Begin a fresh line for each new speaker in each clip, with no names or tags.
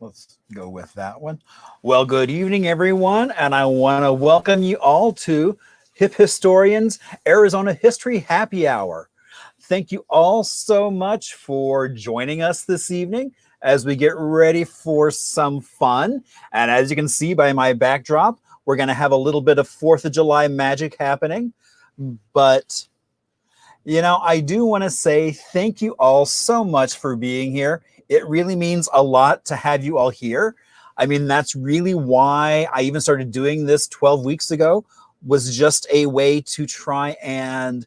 Let's go with that one. Well, good evening, everyone, and I want to welcome you all to Hip Historians Arizona History Happy Hour. Thank you all so much for joining us this evening as we get ready for some fun. And as you can see by my backdrop, we're going to have a little bit of 4th of July magic happening. But, I do want to say thank you all so much for being here. It really means a lot to have you all here. I mean, that's really why I even started doing this 12 weeks ago, was just a way to try and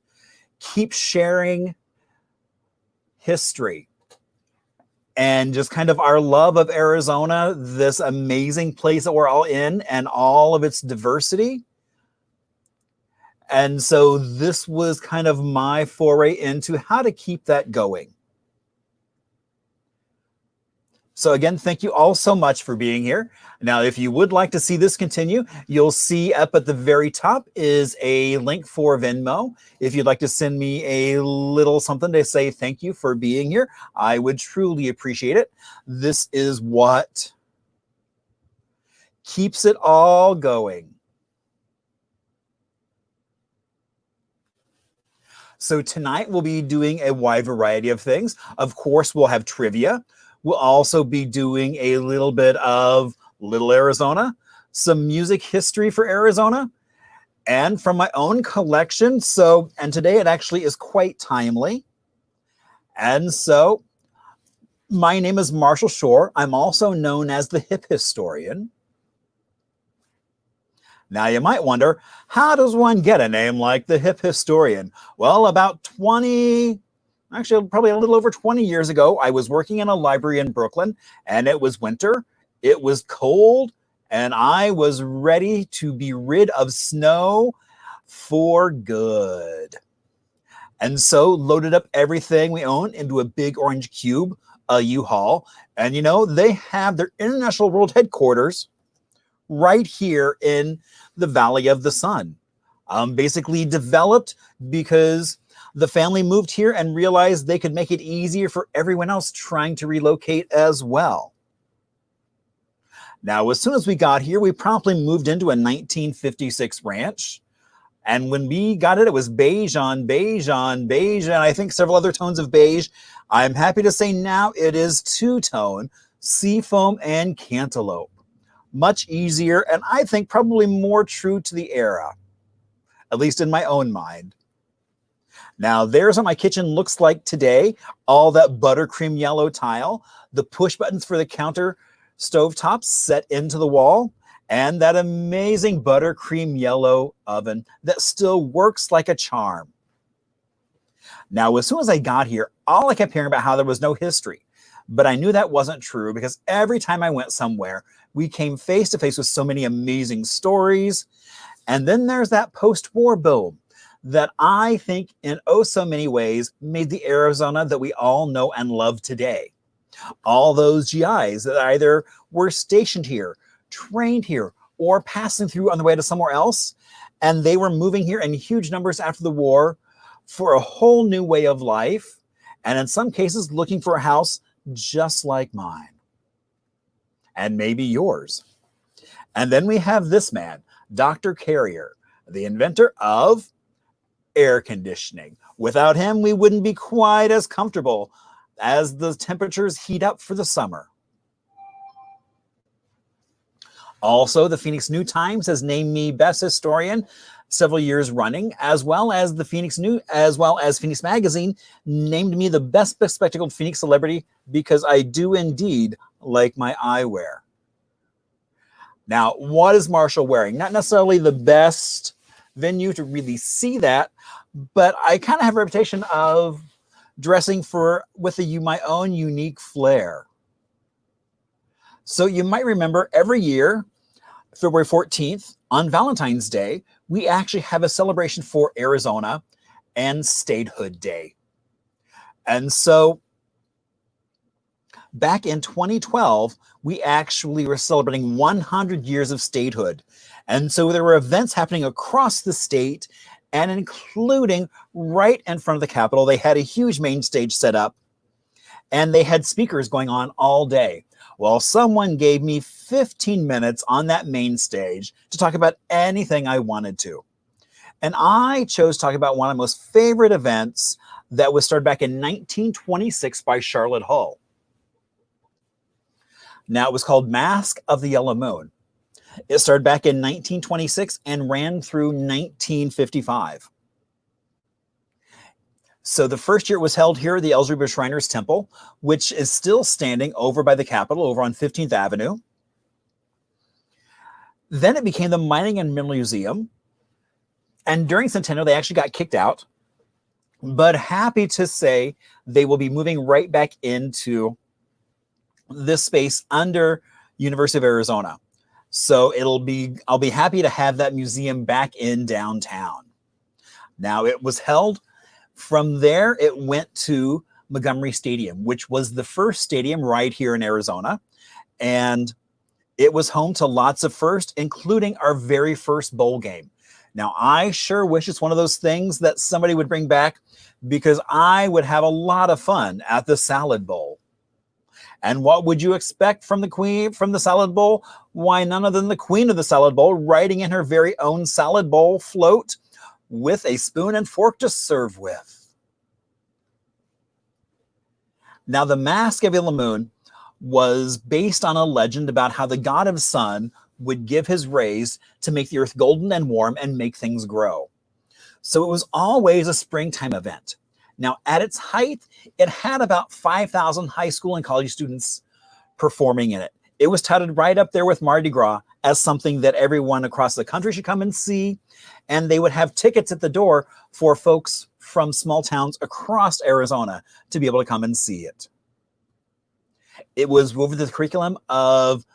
keep sharing history and just kind of our love of Arizona, this amazing place that we're all in and all of its diversity. And so this was kind of my foray into how to keep that going. So again, thank you all so much for being here. Now, if you would like to see this continue, you'll see up at the very top is a link for Venmo. If you'd like to send me a little something to say thank you for being here, I would truly appreciate it. This is what keeps it all going. So tonight we'll be doing a wide variety of things. Of course, we'll have trivia. We'll also be doing a little bit of Little Arizona, some music history for Arizona, and from my own collection. And today it actually is quite timely. And so my name is Marshall Shore. I'm also known as the Hip Historian. Now you might wonder, how does one get a name like the Hip Historian? Well, probably a little over 20 years ago, I was working in a library in Brooklyn, and it was winter, it was cold, and I was ready to be rid of snow for good. And so loaded up everything we own into a big orange cube, a U-Haul, and they have their International World Headquarters right here in the Valley of the Sun. Basically developed because the family moved here and realized they could make it easier for everyone else trying to relocate as well. Now, as soon as we got here, we promptly moved into a 1956 ranch. And when we got it, it was beige on beige on beige, and I think several other tones of beige. I'm happy to say now it is two-tone, seafoam and cantaloupe. Much easier, and I think probably more true to the era, at least in my own mind. Now, there's what my kitchen looks like today. All that buttercream yellow tile, the push buttons for the counter stovetops set into the wall, and that amazing buttercream yellow oven that still works like a charm. Now, as soon as I got here, all I kept hearing about how there was no history. But I knew that wasn't true because every time I went somewhere, we came face to face with so many amazing stories. And then there's that post-war boom that I think in oh so many ways made the Arizona that we all know and love today. All those GIs that either were stationed here, trained here, or passing through on the way to somewhere else, and they were moving here in huge numbers after the war for a whole new way of life, and in some cases looking for a house just like mine. And maybe yours. And then we have this man, Dr. Carrier, the inventor of air conditioning. Without him, we wouldn't be quite as comfortable as the temperatures heat up for the summer. Also, the Phoenix New Times has named me best historian several years running, as well as Phoenix Magazine named me the best bespectacled Phoenix celebrity because I do indeed like my eyewear. Now, what is Marshall wearing? Not necessarily the best venue to really see that, but I kind of have a reputation of dressing with my own unique flair. So you might remember every year, February 14th, on Valentine's Day, we actually have a celebration for Arizona and Statehood Day. And so back in 2012, we actually were celebrating 100 years of statehood. And so there were events happening across the state and including right in front of the Capitol. They had a huge main stage set up and they had speakers going on all day. Well, someone gave me 15 minutes on that main stage to talk about anything I wanted to. And I chose to talk about one of my most favorite events that was started back in 1926 by Charlotte Hull. Now, it was called Masque of the Yellow Moon. It started back in 1926 and ran through 1955. So the first year it was held here at the Elsriba Shriners Temple, which is still standing over by the Capitol, over on 15th Avenue. Then it became the Mining and Mineral Museum. And during Centennial, they actually got kicked out. But happy to say they will be moving right back into this space under University of Arizona. So I'll be happy to have that museum back in downtown. Now, it was held from there. It went to Montgomery Stadium, which was the first stadium right here in Arizona. And it was home to lots of firsts, including our very first bowl game. Now, I sure wish it's one of those things that somebody would bring back, because I would have a lot of fun at the Salad Bowl. And what would you expect from the Salad Bowl? Why, none other than the queen of the Salad Bowl riding in her very own Salad Bowl float with a spoon and fork to serve with. Now, the Masque of the Yellow Moon was based on a legend about how the god of sun would give his rays to make the earth golden and warm and make things grow. So it was always a springtime event. Now, at its height, it had about 5,000 high school and college students performing in it. It was touted right up there with Mardi Gras as something that everyone across the country should come and see. And they would have tickets at the door for folks from small towns across Arizona to be able to come and see it. It was woven into the curriculum of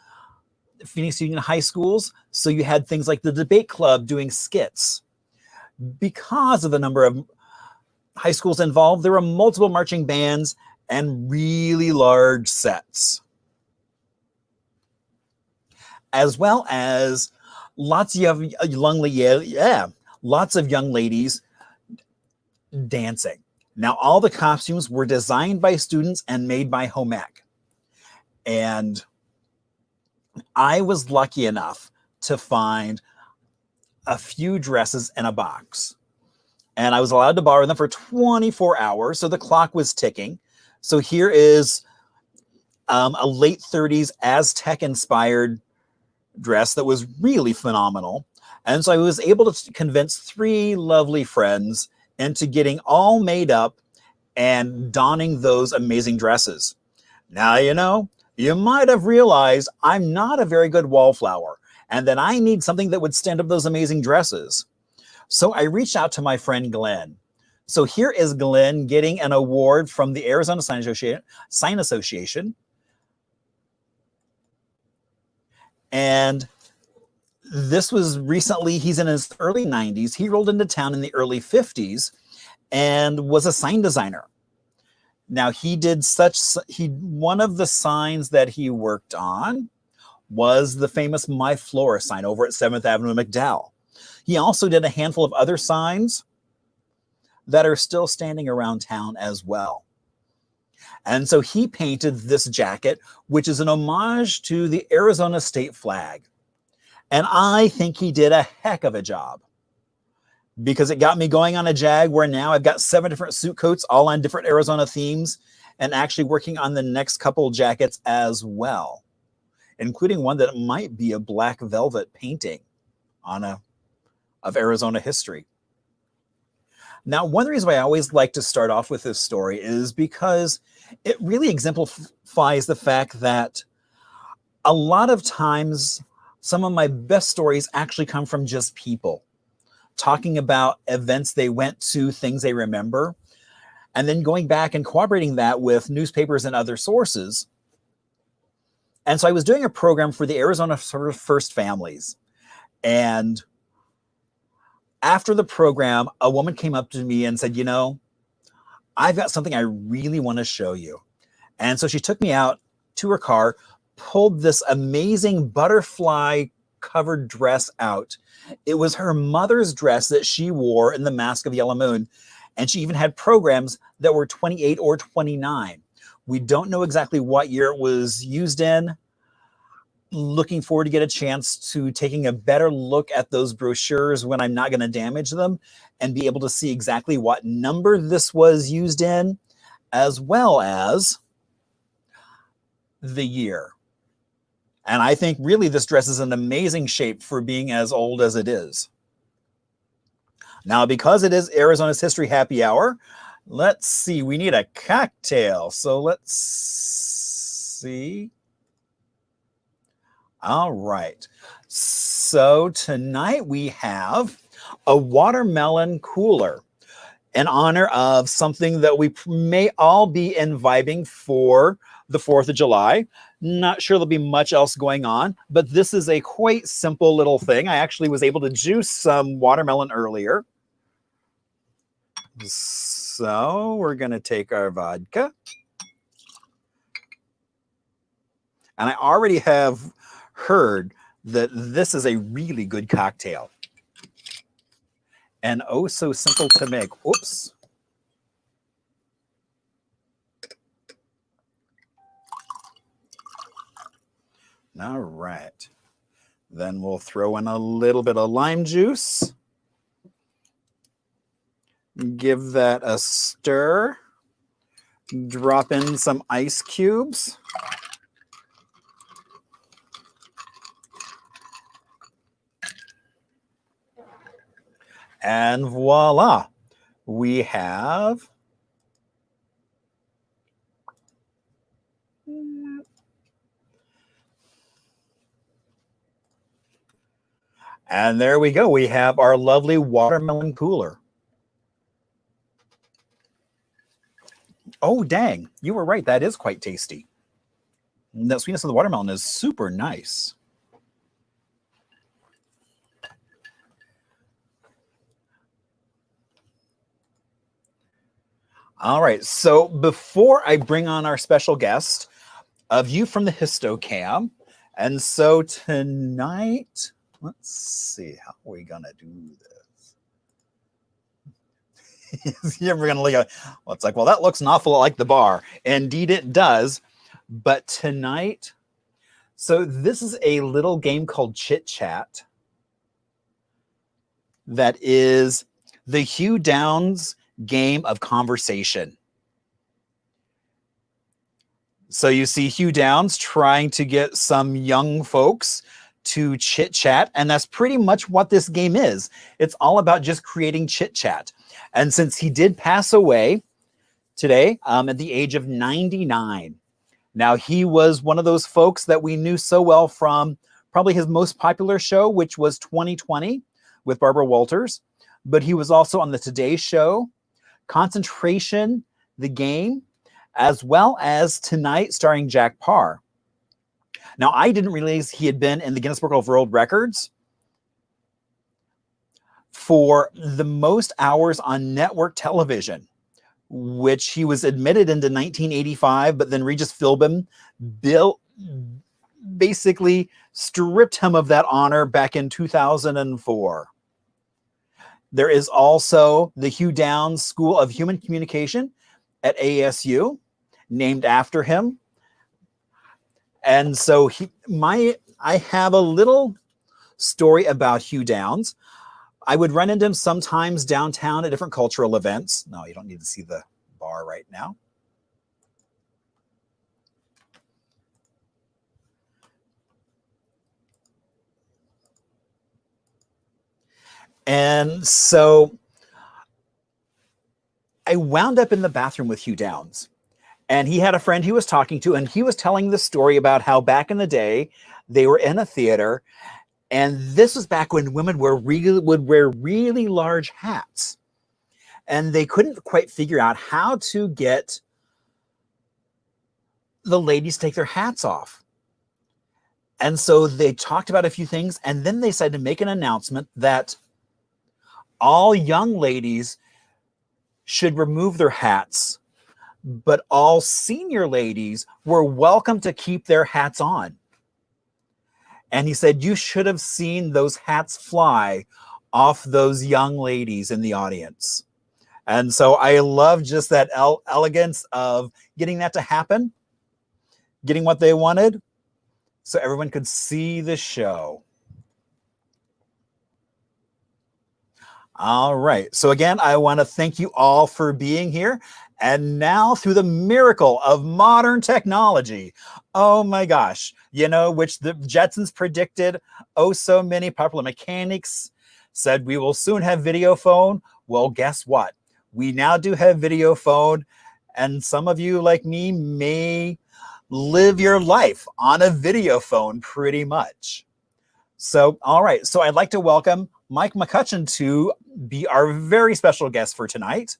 Phoenix Union high schools. So you had things like the debate club doing skits. Because of the number of high schools involved, there were multiple marching bands and really large sets, as well as lots of young ladies dancing. Now, all the costumes were designed by students and made by home ec. And I was lucky enough to find a few dresses in a box. And I was allowed to borrow them for 24 hours. So the clock was ticking. So here is a late 30s Aztec-inspired dress that was really phenomenal. And so I was able to convince 3 lovely friends into getting all made up and donning those amazing dresses. Now, you might have realized I'm not a very good wallflower, and that I need something that would stand up those amazing dresses. So I reached out to my friend Glenn. So here is Glenn getting an award from the Arizona Sign Association. And this was recently, he's in his early 90s. He rolled into town in the early 50s and was a sign designer. Now, one of the signs that he worked on was the famous My Flora sign over at 7th Avenue in McDowell. He also did a handful of other signs that are still standing around town as well. And so he painted this jacket, which is an homage to the Arizona state flag. And I think he did a heck of a job, because it got me going on a jag where now I've got 7 different suit coats, all on different Arizona themes, and actually working on the next couple jackets as well, including one that might be a black velvet painting of Arizona history. Now, one of the reasons why I always like to start off with this story is because it really exemplifies the fact that a lot of times some of my best stories actually come from just people talking about events they went to, things they remember, and then going back and corroborating that with newspapers and other sources. And so I was doing a program for the Arizona First Families. And after the program, a woman came up to me and said, I've got something I really want to show you. And so she took me out to her car, pulled this amazing butterfly covered dress out. It was her mother's dress that she wore in the Masque of Yellow Moon. And she even had programs that were 28 or 29, We don't know exactly what year it was used in. Looking forward to get a chance to taking a better look at those brochures when I'm not going to damage them and be able to see exactly what number this was used in, as well as the year. And I think really this dress is an amazing shape for being as old as it is. Now, because it is Arizona's History Happy Hour, let's see, we need a cocktail. So let's see. All right. So tonight we have a watermelon cooler in honor of something that we may all be imbibing for the 4th of July. Not sure there'll be much else going on, but this is a quite simple little thing. I actually was able to juice some watermelon earlier. So we're going to take our vodka. And I already have heard that this is a really good cocktail. And oh, so simple to make. Oops. All right. Then we'll throw in a little bit of lime juice. Give that a stir. Drop in some ice cubes. And voila, we have and there we go. We have our lovely watermelon cooler. Oh, dang. You were right. That is quite tasty. And the sweetness of the watermelon is super nice. All right. So before I bring on our special guest, a view from the Hist-O-Cam. And so tonight, let's see, how are we going to do this? You're going to look at, well, it's like, well, that looks an awful lot like the bar. Indeed, it does. But tonight, so this is a little game called Chit Chat that is the Hugh Downs game of conversation. So you see Hugh Downs trying to get some young folks to chit chat, and that's pretty much what this game is. It's all about just creating chit chat. And since he did pass away today at the age of 99, now he was one of those folks that we knew so well from probably his most popular show, which was 2020 with Barbara Walters, but he was also on the Today Show, Concentration, The Game, as well as Tonight starring Jack Parr. Now, I didn't realize he had been in the Guinness Book of World Records for the most hours on network television, which he was admitted into 1985, but then Regis Philbin basically stripped him of that honor back in 2004. There is also the Hugh Downs School of Human Communication at ASU, named after him. And so I have a little story about Hugh Downs. I would run into him sometimes downtown at different cultural events. No, you don't need to see the bar right now. And so I wound up in the bathroom with Hugh Downs. And he had a friend he was talking to, and he was telling the story about how back in the day, they were in a theater, and this was back when women would wear really large hats. And they couldn't quite figure out how to get the ladies to take their hats off. And so they talked about a few things, and then they decided to make an announcement that all young ladies should remove their hats, but all senior ladies were welcome to keep their hats on. And he said, you should have seen those hats fly off those young ladies in the audience And so I love just that elegance of getting that to happen, getting what they wanted, so everyone could see the show. All right. So again, I want to thank you all for being here. And now, through the miracle of modern technology, oh my gosh, which the Jetsons predicted, oh so many popular mechanics said we will soon have video phone. Well, guess what? We now do have video phone, and some of you like me may live your life on a video phone pretty much. So, all right. So I'd like to welcome Mike McCutcheon to be our very special guest for tonight.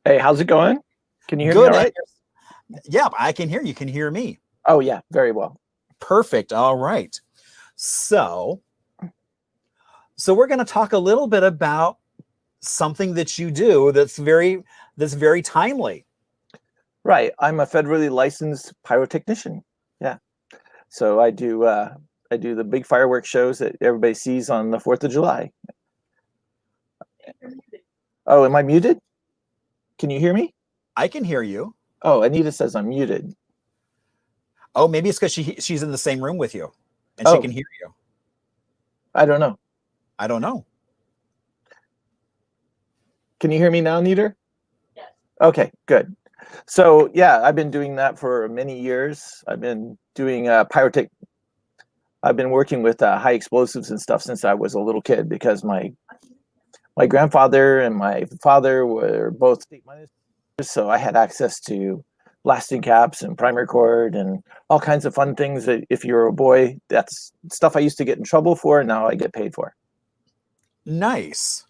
Hey, how's it going? Can you hear
Good.
me all right?
Yeah, I can hear you. Can hear me.
Oh, yeah. Very well.
Perfect. All right. So we're going to talk a little bit about something that you do that's very timely.
Right. I'm a federally licensed pyrotechnician. Yeah. So I do the big fireworks shows that everybody sees on the 4th of July. Oh, am I muted? Can you hear me?
I can hear you.
Oh, Anita says I'm muted.
Oh, maybe it's because she's in the same room with you and she can hear you.
I don't know.
I don't know.
Can you hear me now, Anita? Yes. Okay, good. So yeah, I've been doing that for many years. I've been doing I've been working with high explosives and stuff since I was a little kid, because my grandfather and my father were both state ministers, so I had access to blasting caps and primer cord and all kinds of fun things that if you're a boy, that's stuff I used to get in trouble for, and now I get paid for.
Nice.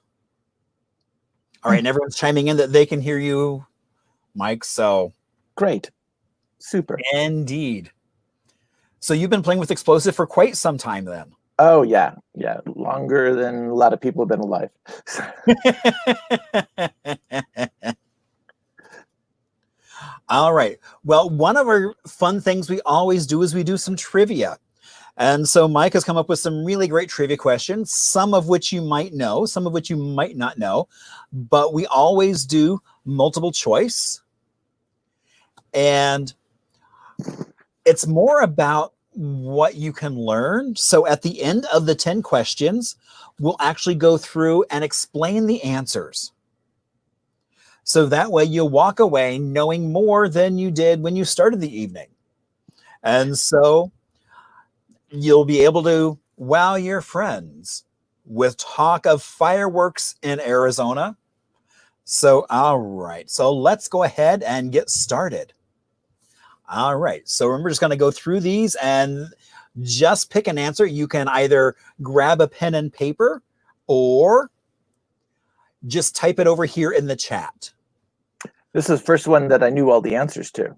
All right, and everyone's chiming in that they can hear you, Mike, so.
Great. Super.
Indeed. So you've been playing with explosive for quite some time then.
Oh, yeah. Yeah. Longer than a lot of people have been alive.
All right. Well, one of our fun things we always do is we do some trivia. And so Mike has come up with some really great trivia questions, some of which you might know, some of which you might not know. But we always do multiple choice. And it's more about what you can learn. So at the end of the 10 questions, we'll actually go through and explain the answers. So that way you'll walk away knowing more than you did when you started the evening. And so you'll be able to wow your friends with talk of fireworks in Arizona. So, all right. So let's go ahead and get started. All right. So we're just going to go through these and just pick an answer. You can either grab a pen and paper or just type it over here in the chat.
This is the first one that I knew all the answers to.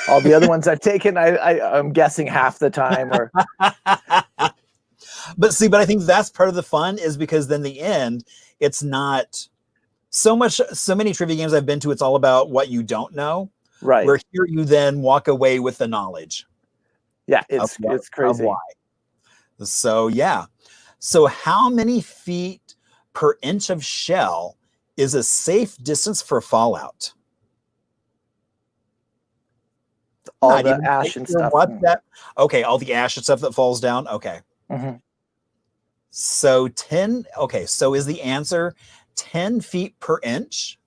All the other ones I've taken, I'm guessing half the time. Or
But I think that's part of the fun, is because then the end, it's not so many trivia games I've been to, it's all about what you don't know.
Right.
Where here you then walk away with the knowledge.
Yeah, it's crazy.
Why. So yeah. So how many feet per inch of shell is a safe distance for fallout?
All the ash and stuff.
Okay, all the ash and stuff that falls down. Okay.
Mm-hmm.
So 10. Okay, so is the answer 10 feet per inch?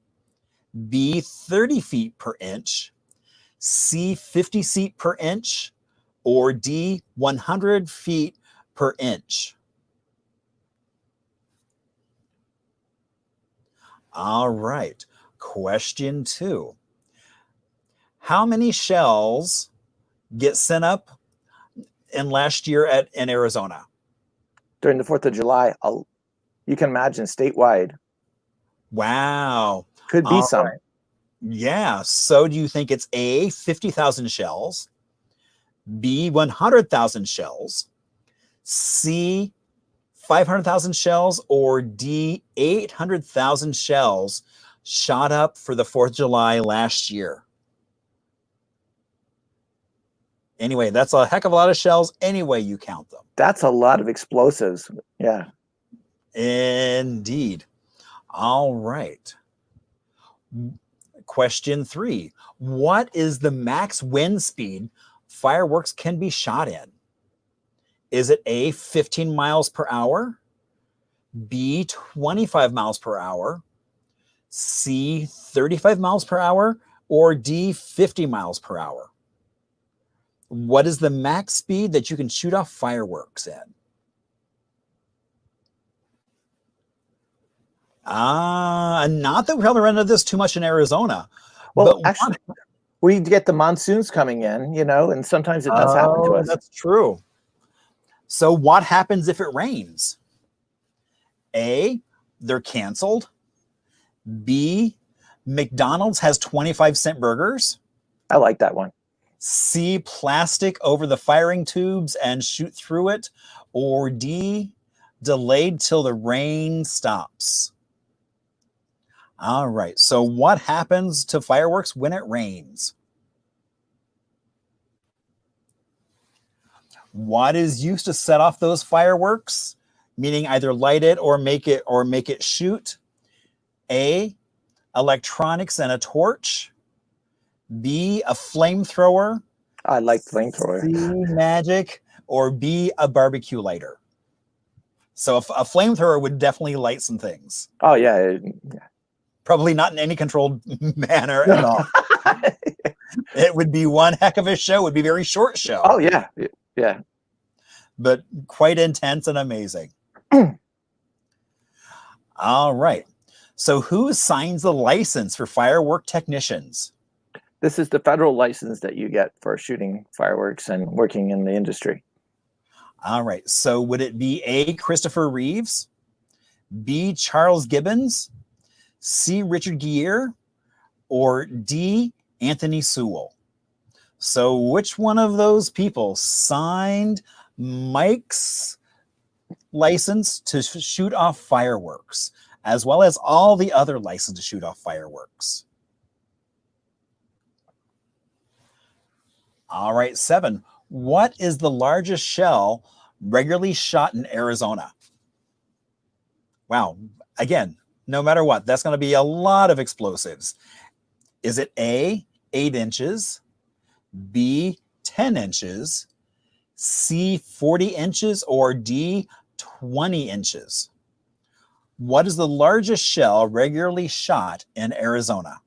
B, 30 feet per inch? C, 50 feet per inch? Or D, 100 feet per inch? All right. Question 2. How many shells get sent up in last year in Arizona?
During the 4th of July, you can imagine statewide.
Wow.
Could be some. Right.
Yeah. So do you think it's A, 50,000 shells, B, 100,000 shells, C, 500,000 shells, or D, 800,000 shells shot up for the 4th of July last year? Anyway, that's a heck of a lot of shells any way you count them.
That's a lot of explosives. Yeah.
Indeed. All right. Question 3. What is the max wind speed fireworks can be shot in? Is it A, 15 miles per hour, B, 25 miles per hour, C, 35 miles per hour, or D, 50 miles per hour? What is the max speed that you can shoot off fireworks in? Not that we probably run into this too much in Arizona.
Well,
But
actually, we get the monsoons coming in, and sometimes it does happen to us.
That's true. So what happens if it rains? A, they're canceled. B, McDonald's has 25-cent burgers.
I like that one.
C, plastic over the firing tubes and shoot through it. Or D, delayed till the rain stops. All right. So what happens to fireworks when it rains? What is used to set off those fireworks? Meaning either light it or make it shoot. A, electronics and a torch. B, a flamethrower.
I like flamethrower.
C, magic. Or B, a barbecue lighter. So a flamethrower would definitely light some things.
Oh, yeah.
Probably not in any controlled manner at all. It would be one heck of a show. It would be a very short show.
Oh, yeah. Yeah.
But quite intense and amazing. All right. So who signs the license for firework technicians?
This is the federal license that you get for shooting fireworks and working in the industry.
All right. So would it be A, Christopher Reeves, B, Charles Gibbons, C, Richard Gere, or D, Anthony Sewell? So which one of those people signed Mike's license to shoot off fireworks, as well as all the other licenses to shoot off fireworks? All right, 7. What is the largest shell regularly shot in Arizona? Wow. Again, no matter what, that's going to be a lot of explosives. Is it A, 8 inches, B, 10 inches, C, 40 inches, or D, 20 inches? What is the largest shell regularly shot in Arizona?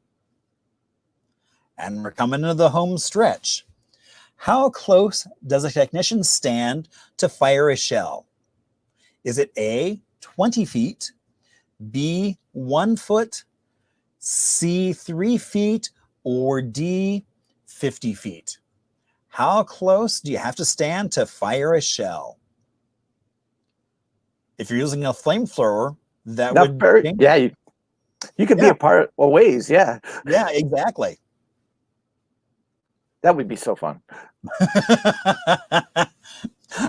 And we're coming into the home stretch. How close does a technician stand to fire a shell? Is it A, 20 feet, B, 1 foot, C, 3 feet, or D, 50 feet? How close do you have to stand to fire a shell? If you're using a flamethrower, that would change.
Yeah, you could be a ways. Yeah.
Yeah, exactly.
That would be so fun.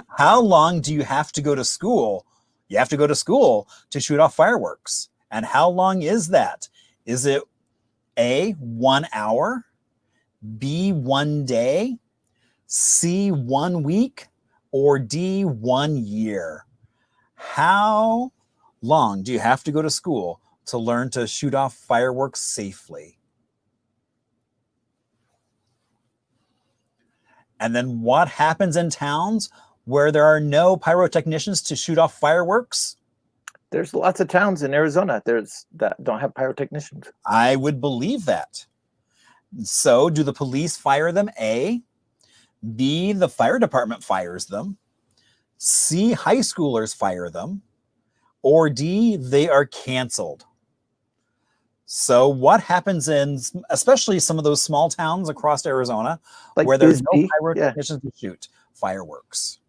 How long do you have to go to school? You have to go to school to shoot off fireworks. And how long is that? Is it A, 1 hour, B, 1 day, C, 1 week, or D, 1 year? How long do you have to go to school to learn to shoot off fireworks safely? And then what happens in towns where there are no pyrotechnicians to shoot off fireworks?
There's lots of towns in Arizona that don't have pyrotechnicians.
I would believe that. So do the police fire them? A. B, the fire department fires them. C, high schoolers fire them. Or D, they are canceled. So what happens in, especially some of those small towns across Arizona,
like
where there's
Bisbee,
no pyrotechnicians to shoot fireworks?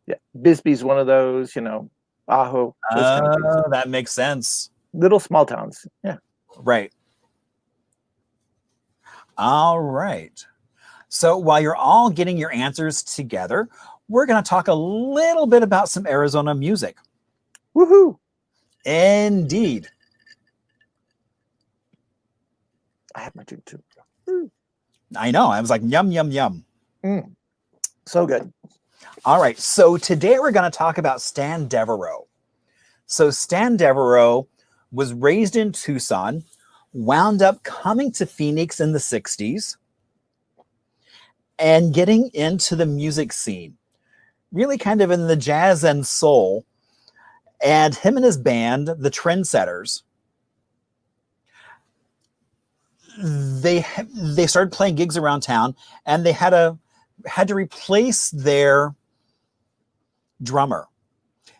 Yeah, Bisbee's one of those, Ajo.
That makes sense.
Little small towns. Yeah.
Right. All right. So while you're all getting your answers together, we're going to talk a little bit about some Arizona music.
Woohoo!
Indeed.
I had my drink too.
I know. I was like, yum, yum, yum.
So good.
All right. So today we're going to talk about Stan Devereaux. So Stan Devereaux was raised in Tucson, wound up coming to Phoenix in the 60s and getting into the music scene, really kind of in the jazz and soul. And him and his band, the Trendsetters, they started playing gigs around town, and they had to replace their drummer.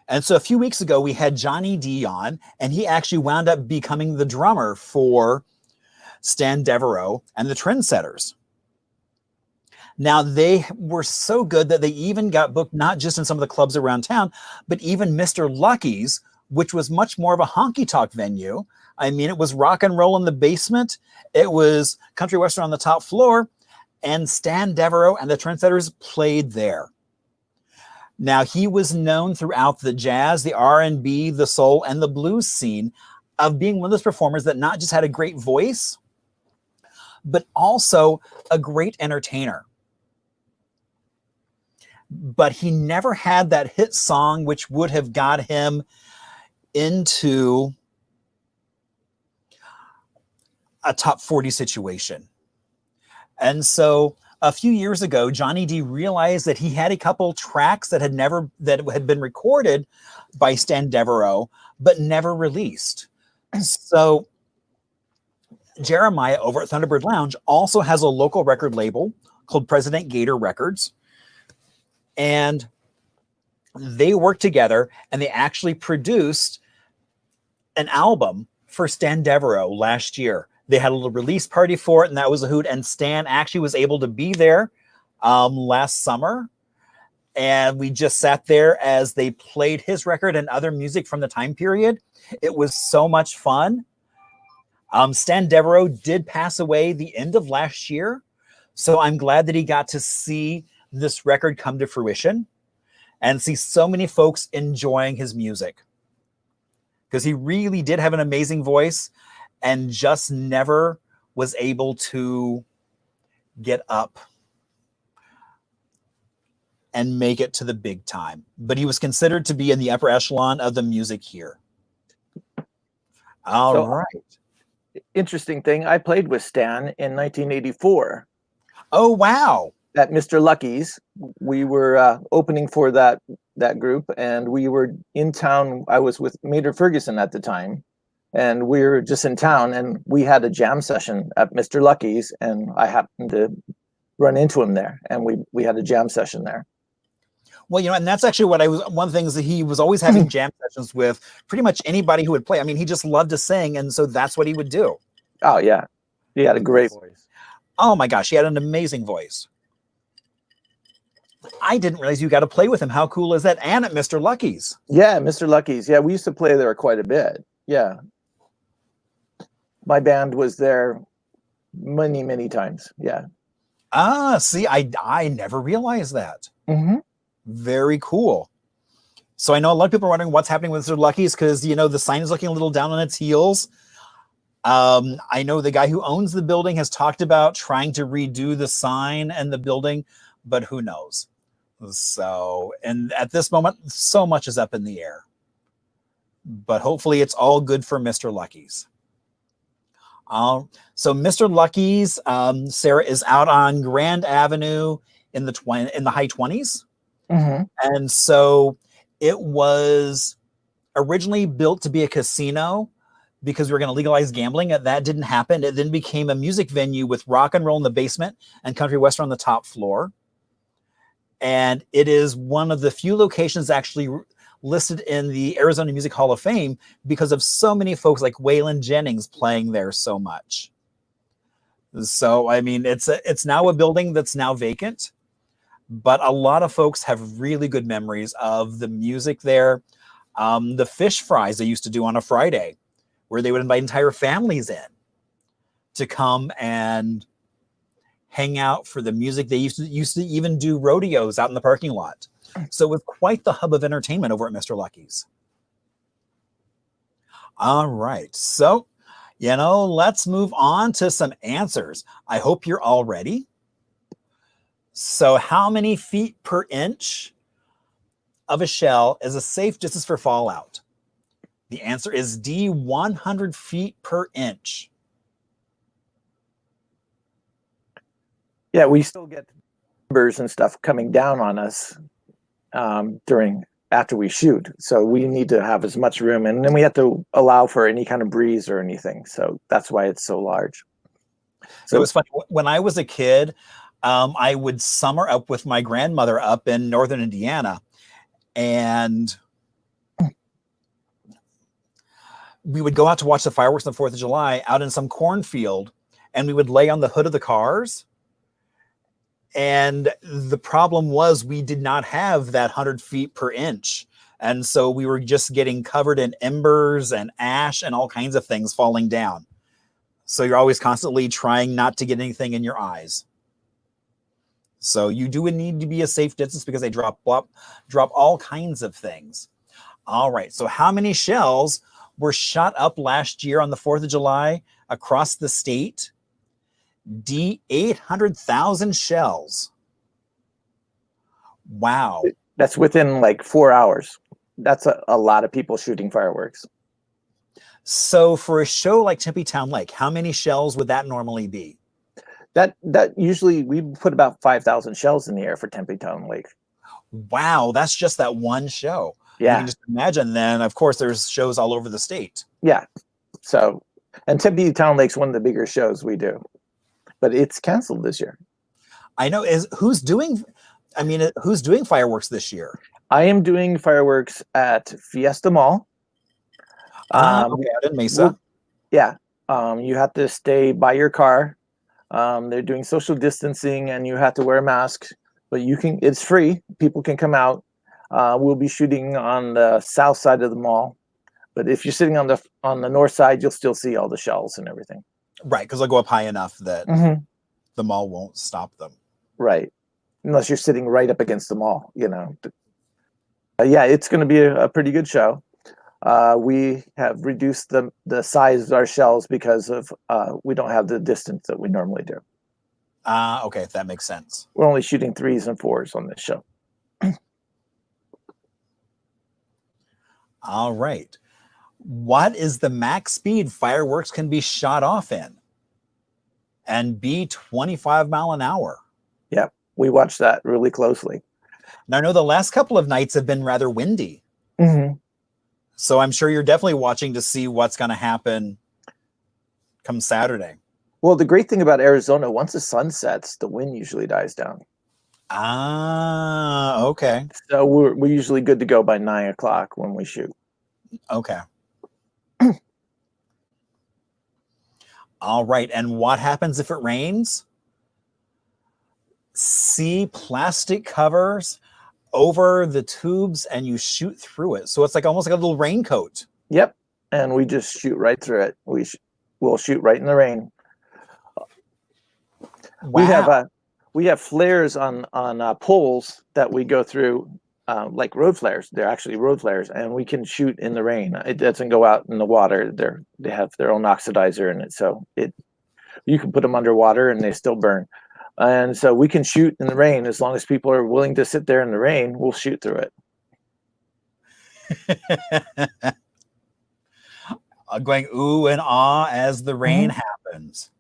And so a few weeks ago, we had Johnny D on, and he actually wound up becoming the drummer for Stan Devereaux and the Trendsetters. Now, they were so good that they even got booked not just in some of the clubs around town, but even Mr. Lucky's, which was much more of a honky-tonk venue. I mean, it was rock and roll in the basement. It was country western on the top floor, and Stan Devereaux and the Trendsetters played there. Now, he was known throughout the jazz, the R&B, the soul, and the blues scene of being one of those performers that not just had a great voice, but also a great entertainer. But he never had that hit song which would have got him into a top 40 situation. And so a few years ago, Johnny D realized that he had a couple tracks that had been recorded by Stan Devereaux, but never released. So Jeremiah over at Thunderbird Lounge also has a local record label called President Gator Records. And they worked together, and they actually produced an album for Stan Devereaux last year. They had a little release party for it, and that was a hoot. And Stan actually was able to be there last summer. And we just sat there as they played his record and other music from the time period. It was so much fun. Stan Devereaux did pass away the end of last year. So I'm glad that he got to see this record come to fruition and see so many folks enjoying his music, because he really did have an amazing voice and just never was able to get up and make it to the big time. But he was considered to be in the upper echelon of the music here. All right.
Interesting thing. I played with Stan in 1984.
Oh, wow.
At Mr. Lucky's. We were opening for that group, and we were in town. I was with Maynard Ferguson at the time, and we were just in town, and we had a jam session at Mr. Lucky's, and I happened to run into him there, and we had a jam session there.
Well, and that's actually one of the things that he was always having jam sessions with pretty much anybody who would play. I mean, he just loved to sing, and so that's what he would do.
Oh, yeah. He had a great voice.
Oh, my gosh. He had an amazing voice. I didn't realize you got to play with him. How cool is that? And at Mr. Lucky's.
Yeah, Mr. Lucky's. Yeah, we used to play there quite a bit. Yeah. My band was there many, many times. Yeah.
Ah, see, I never realized that.
Mm-hmm.
Very cool. So I know a lot of people are wondering what's happening with Mr. Lucky's, because, the sign is looking a little down on its heels. I know the guy who owns the building has talked about trying to redo the sign and the building, but who knows? So, and at this moment, so much is up in the air. But hopefully it's all good for Mr. Lucky's. So Mr. Lucky's, Sarah, is out on Grand Avenue in the high 20s.
Mm-hmm.
And so it was originally built to be a casino because we were going to legalize gambling, and that didn't happen. It then became a music venue with rock and roll in the basement and country western on the top floor. And it is one of the few locations actually listed in the Arizona Music Hall of Fame because of so many folks like Waylon Jennings playing there so much. So, I mean, it's now a building that's now vacant, but a lot of folks have really good memories of the music there. The fish fries they used to do on a Friday, where they would invite entire families in to come and hang out for the music. They used to even do rodeos out in the parking lot. So it was quite the hub of entertainment over at Mr. Lucky's. All right. So, let's move on to some answers. I hope you're all ready. So how many feet per inch of a shell is a safe distance for fallout? The answer is D, 100 feet per inch.
Yeah, we still get embers and stuff coming down on us after we shoot. So we need to have as much room, and then we have to allow for any kind of breeze or anything. So that's why it's so large. So
it was funny. When I was a kid, I would summer up with my grandmother up in northern Indiana, and we would go out to watch the fireworks on the 4th of July out in some cornfield, and we would lay on the hood of the cars. And the problem was we did not have that 100 feet per inch. And so we were just getting covered in embers and ash and all kinds of things falling down. So you're always constantly trying not to get anything in your eyes. So you do need to be a safe distance because they drop all kinds of things. All right. So how many shells were shot up last year on the 4th of July across the state? D, 800,000 shells. Wow.
That's within like 4 hours. That's a lot of people shooting fireworks.
So for a show like Tempe Town Lake, how many shells would that normally be?
That usually we put about 5,000 shells in the air for Tempe Town Lake.
Wow, that's just that one show.
Yeah.
You can just imagine then, of course, there's shows all over the state.
Yeah. So, and Tempe Town Lake's one of the bigger shows we do. But it's canceled this year.
I know. Who's doing fireworks this year?
I am doing fireworks at Fiesta Mall.
Okay, out in Mesa.
You have to stay by your car. They're doing social distancing, and you have to wear a mask. But it's free. People can come out. We'll be shooting on the south side of the mall. But if you're sitting on the north side, you'll still see all the shells and everything.
Right, because they'll go up high enough that the mall won't stop them.
Right. Unless you're sitting right up against the mall, it's going to be a pretty good show. We have reduced the size of our shells because of we don't have the distance that we normally do.
Okay, that makes sense.
We're only shooting 3s and 4s on this show.
All right. What is the max speed fireworks can be shot off in? And B, 25 mile an hour.
Yeah, we watch that really closely.
Now, I know the last couple of nights have been rather windy. So I'm sure you're definitely watching to see what's going to happen come Saturday.
Well, the great thing about Arizona, once the sun sets, the wind usually dies down.
Okay.
So we're usually good to go by 9 o'clock when we shoot.
Okay. All right. And what happens if it rains? C, plastic covers over the tubes and you shoot through it. So it's like almost like a little raincoat.
Yep. And we just shoot right through it. We'll shoot right in the rain.
Wow.
We have flares on poles that we go through, like road flares. They're actually road flares, and we can shoot in the rain. It doesn't go out in the water. They have their own oxidizer in it, so you can put them underwater and they still burn. And so we can shoot in the rain as long as people are willing to sit there in the rain. We'll shoot through it.
Going ooh and ah as the rain happens.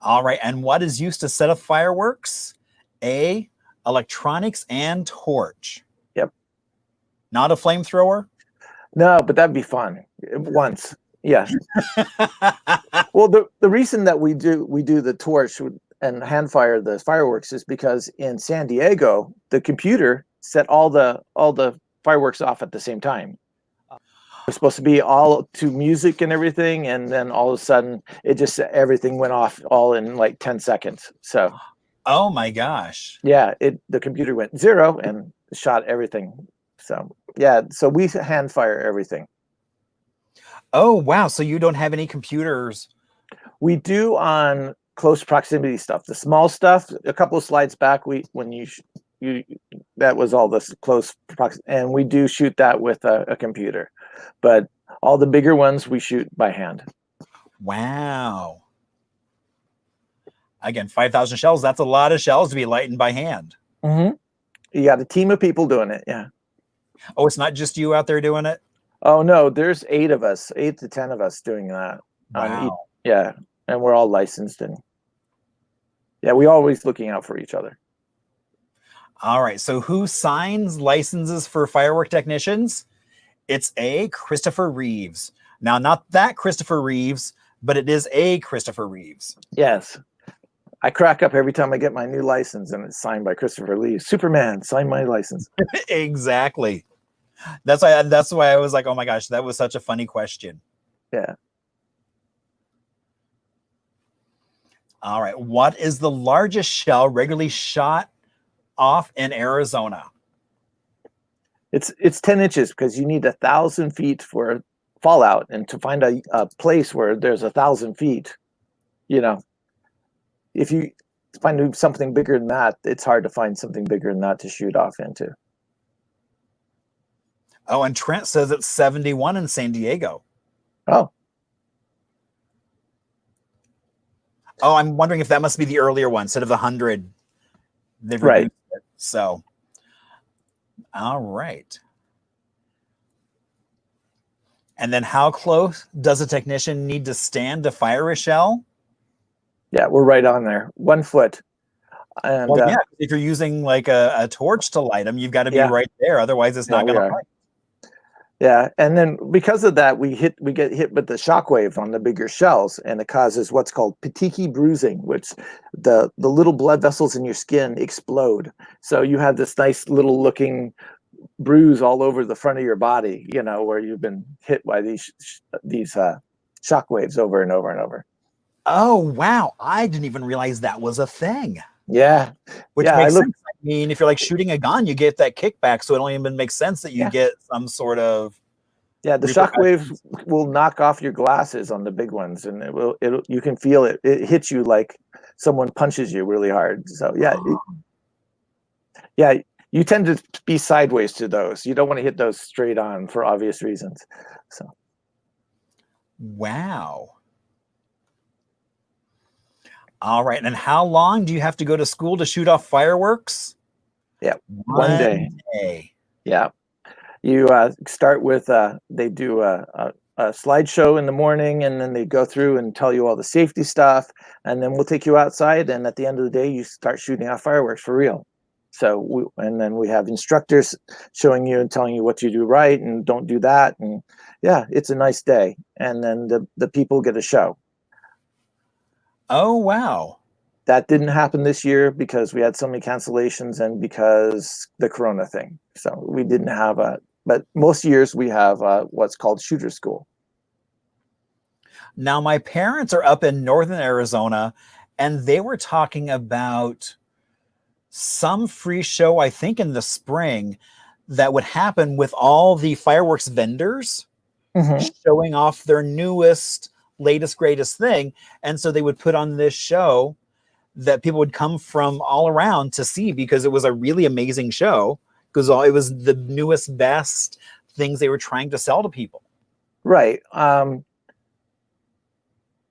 All right. And what is used to set off fireworks? A, electronics and torch.
Yep.
Not a flamethrower?
No, but that'd be fun once. Yeah. Well, the reason that we do the torch and hand fire the fireworks is because in San Diego, the computer set all the fireworks off at the same time. It was supposed to be all to music and everything, and then all of a sudden everything went off all in like 10 seconds. So
oh my gosh.
Yeah, the computer went 0 and shot everything. So yeah, so we hand fire everything.
Oh wow, so you don't have any computers? We
do on close proximity stuff. The small stuff, a couple of slides back, that was all this close proximity, and we do shoot that with a computer. But all the bigger ones we shoot by hand.
Wow. Again, 5,000 shells, that's a lot of shells to be lightened by hand.
You got a team of people doing it, yeah.
Oh, it's not just you out there doing it?
Oh no, there's 8 of us, 8 to 10 of us doing that on each.
Wow.
Yeah, and we're all licensed, and yeah, we always looking out for each other.
All right. So who signs licenses for firework technicians? It's A, Christopher Reeves. Now, not that Christopher Reeves, but it is a Christopher Reeves.
Yes, I crack up every time I get my new license, and it's signed by Christopher Lee. Superman, sign my license.
Exactly. That's why I was like, oh my gosh, that was such a funny question.
Yeah,
All right. What is the largest shell regularly shot off in Arizona?
it's 10 inches because you need 1,000 feet for fallout, and to find a place where there's 1,000 feet, you know, if you find something bigger than that, it's hard to find something bigger than that to shoot off into.
Oh, and Trent says it's 71 in San Diego.
Oh,
Oh, I'm wondering if that must be the earlier one instead of the 100. They've
right.
reduced it. So, all right. And then how close does a technician need to stand to fire a shell?
Yeah, we're right on there. 1 foot. And
Well, yeah, if you're using like a torch to light them, you've got to be
yeah,
right there. Otherwise, it's not
we
going to
are.
light.
Yeah, and then because of that, we get hit with the shockwave on the bigger shells, and it causes what's called petechiae bruising, which the little blood vessels in your skin explode. So you have this nice little looking bruise all over the front of your body, you know, where you've been hit by these shockwaves over and over and over.
Oh, wow. I didn't even realize that was a thing.
Yeah,
Which
yeah.
makes sense. I mean, if you're like shooting a gun, you get that kickback. So it only even makes sense that you
Yeah.
get some sort of
The shockwave will knock off your glasses on the big ones, and you can feel it. It hits you like someone punches you really hard. So yeah, you tend to be sideways to those. You don't want to hit those straight on for obvious reasons. So
Wow. All right. And how long do you have to go to school to shoot off fireworks?
yeah,
One
day.
day.
Yeah, you start with they do a slideshow in the morning, and then they go through and tell you all the safety stuff, and then we'll take you outside, and at the end of the day, you start shooting off fireworks for real. So and then we have instructors showing you and telling you what you do right and don't do that, and yeah, it's a nice day. And then the people get a show.
Oh, wow.
That didn't happen this year because we had so many cancellations and because the Corona thing. So we didn't have but most years we have what's called shooter school.
Now, my parents are up in northern Arizona, and they were talking about some free show, I think in the spring, that would happen with all the fireworks vendors showing off their newest, latest, greatest thing. And so they would put on this show that people would come from all around to see because it was a really amazing show because it was the newest, best things they were trying to sell to people.
Right.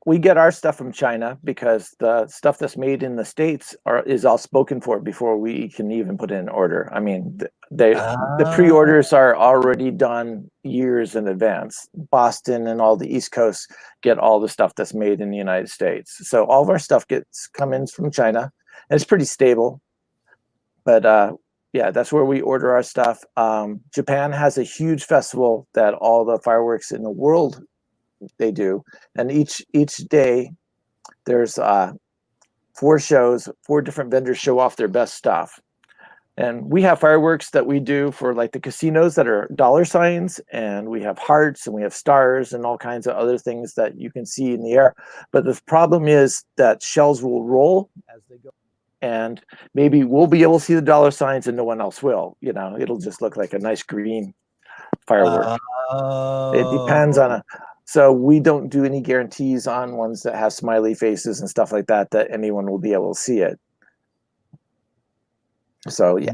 We get our stuff from China because the stuff that's made in the States is all spoken for before we can even put in an order. I mean, the pre-orders are already done years in advance. Boston and all the East Coast get all the stuff that's made in the United States. So all of our stuff come in from China, and it's pretty stable. But yeah, that's where we order our stuff. Japan has a huge festival that all the fireworks in the world they do, and each day there's 4 shows, 4 different vendors show off their best stuff. And we have fireworks that we do for like the casinos that are dollar signs, and we have hearts and we have stars and all kinds of other things that you can see in the air. But the problem is that shells will roll as they go, and maybe we'll be able to see the dollar signs and no one else will. You know, it'll just look like a nice green firework. It depends on so we don't do any guarantees on ones that have smiley faces and stuff like that anyone will be able to see it. So yeah,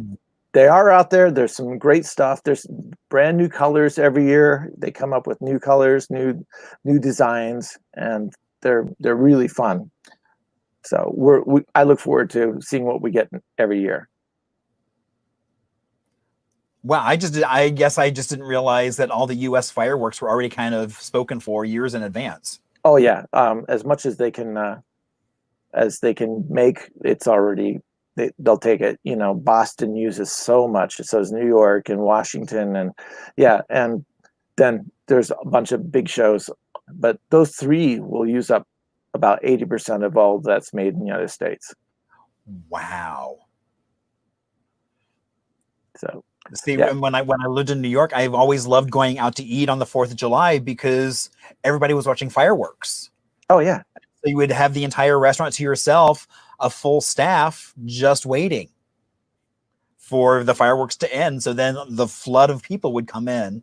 they are out there. There's some great stuff. There's brand new colors every year. They come up with new colors, new designs, and they're really fun. So I look forward to seeing what we get every year.
Wow, I guess I just didn't realize that all the U.S. fireworks were already kind of spoken for years in advance.
Oh yeah, as much as they can make, it's already they'll take it. You know, Boston uses so much, so does New York and Washington, and yeah, and then there's a bunch of big shows, but those three will use up about 80% of all that's made in the United States.
Wow.
So
See,
yeah,
when I lived in New York, I've always loved going out to eat on the 4th of July because everybody was watching fireworks.
oh yeah,
So you would have the entire restaurant to yourself, a full staff just waiting for the fireworks to end. So then the flood of people would come in.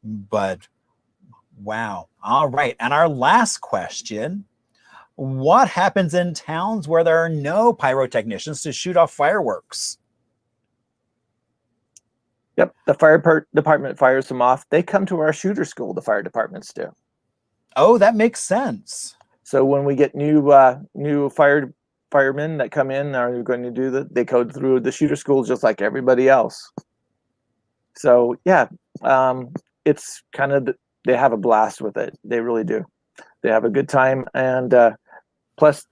But wow. All right. And our last question, what happens in towns where there are no pyrotechnicians to shoot off fireworks?
yep. The fire department fires them off. They come to our shooter school. The fire departments do.
Oh, that makes sense.
So when we get new firemen that come in, are going to do they code through the shooter school just like everybody else. So yeah, it's kind of they have a blast with it. They really do. They have a good time, and plus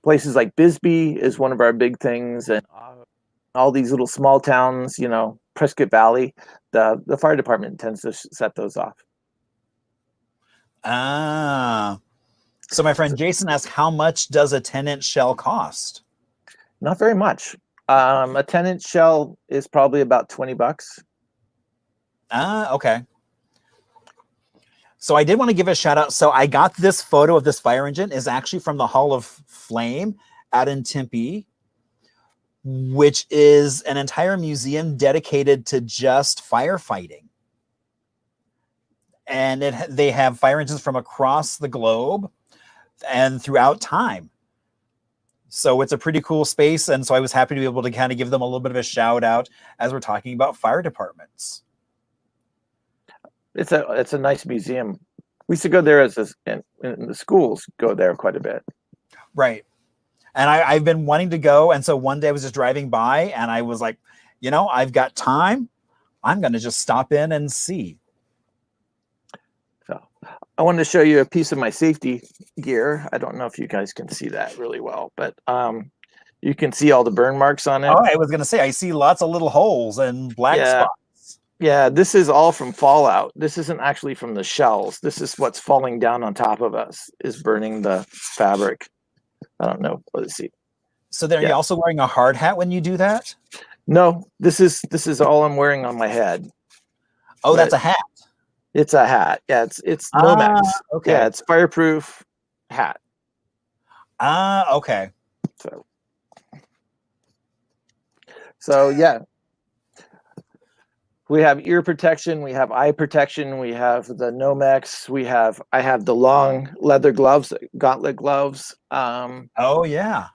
places like Bisbee is one of our big things, and all these little small towns, you know, Prescott Valley, the fire department tends to set those off.
Ah. So my friend Jason asked, how much does a 10-inch shell cost?
Not very much. A 10-inch shell is probably about $20.
Ah, okay. So I did want to give a shout out. So I got this photo of this fire engine is actually from the Hall of Flame out in Tempe, which is an entire museum dedicated to just firefighting. And they have fire engines from across the globe and throughout time. So it's a pretty cool space. And so I was happy to be able to kind of give them a little bit of a shout out as we're talking about fire departments.
It's a nice museum. We used to go there in the schools go there quite a bit.
Right. And I've been wanting to go. And so one day I was just driving by and I was like, you know, I've got time. I'm going to just stop in and see.
So I wanted to show you a piece of my safety gear. I don't know if you guys can see that really well, but you can see all the burn marks on it.
Oh, I was going to say, I see lots of little holes and black spots.
Yeah, this is all from fallout. This isn't actually from the shells. This is what's falling down on top of us, is burning the fabric. I don't know. Let's see.
So then are you also wearing a hard hat when you do that?
No, this is all I'm wearing on my head.
Oh, that's a hat.
It's a hat. Yeah, it's Nomex.
Okay.
Yeah, it's fireproof hat.
Okay.
So yeah. We have ear protection, we have eye protection, we have the Nomex, I have the long leather gloves, gauntlet gloves.
Oh yeah.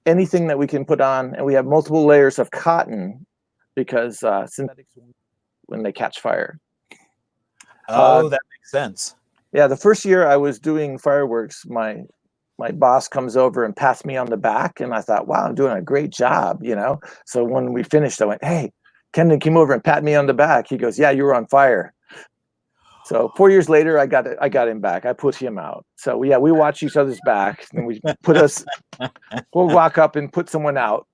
Anything that we can put on, and we have multiple layers of cotton because synthetics when they catch fire.
Oh, that makes sense.
Yeah, the first year I was doing fireworks, my boss comes over and pats me on the back, and I thought, wow, I'm doing a great job, you know. So when we finished, I went, hey, Kendon came over and pat me on the back. He goes, yeah, you were on fire. So 4 years later, I got him back. I put him out. So yeah, we watch each other's back, and we'll walk up and put someone out.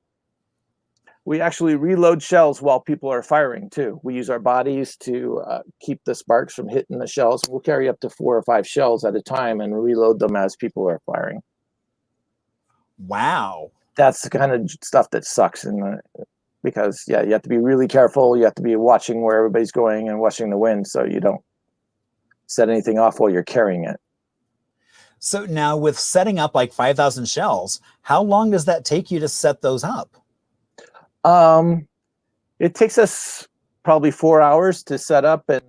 We actually reload shells while people are firing too. We use our bodies to keep the sparks from hitting the shells. We'll carry up to 4 or 5 shells at a time and reload them as people are firing.
Wow.
That's the kind of stuff that sucks because yeah, you have to be really careful. You have to be watching where everybody's going and watching the wind so you don't set anything off while you're carrying it.
So now with setting up like 5,000 shells, how long does that take you to set those up?
It takes us probably 4 hours to set up and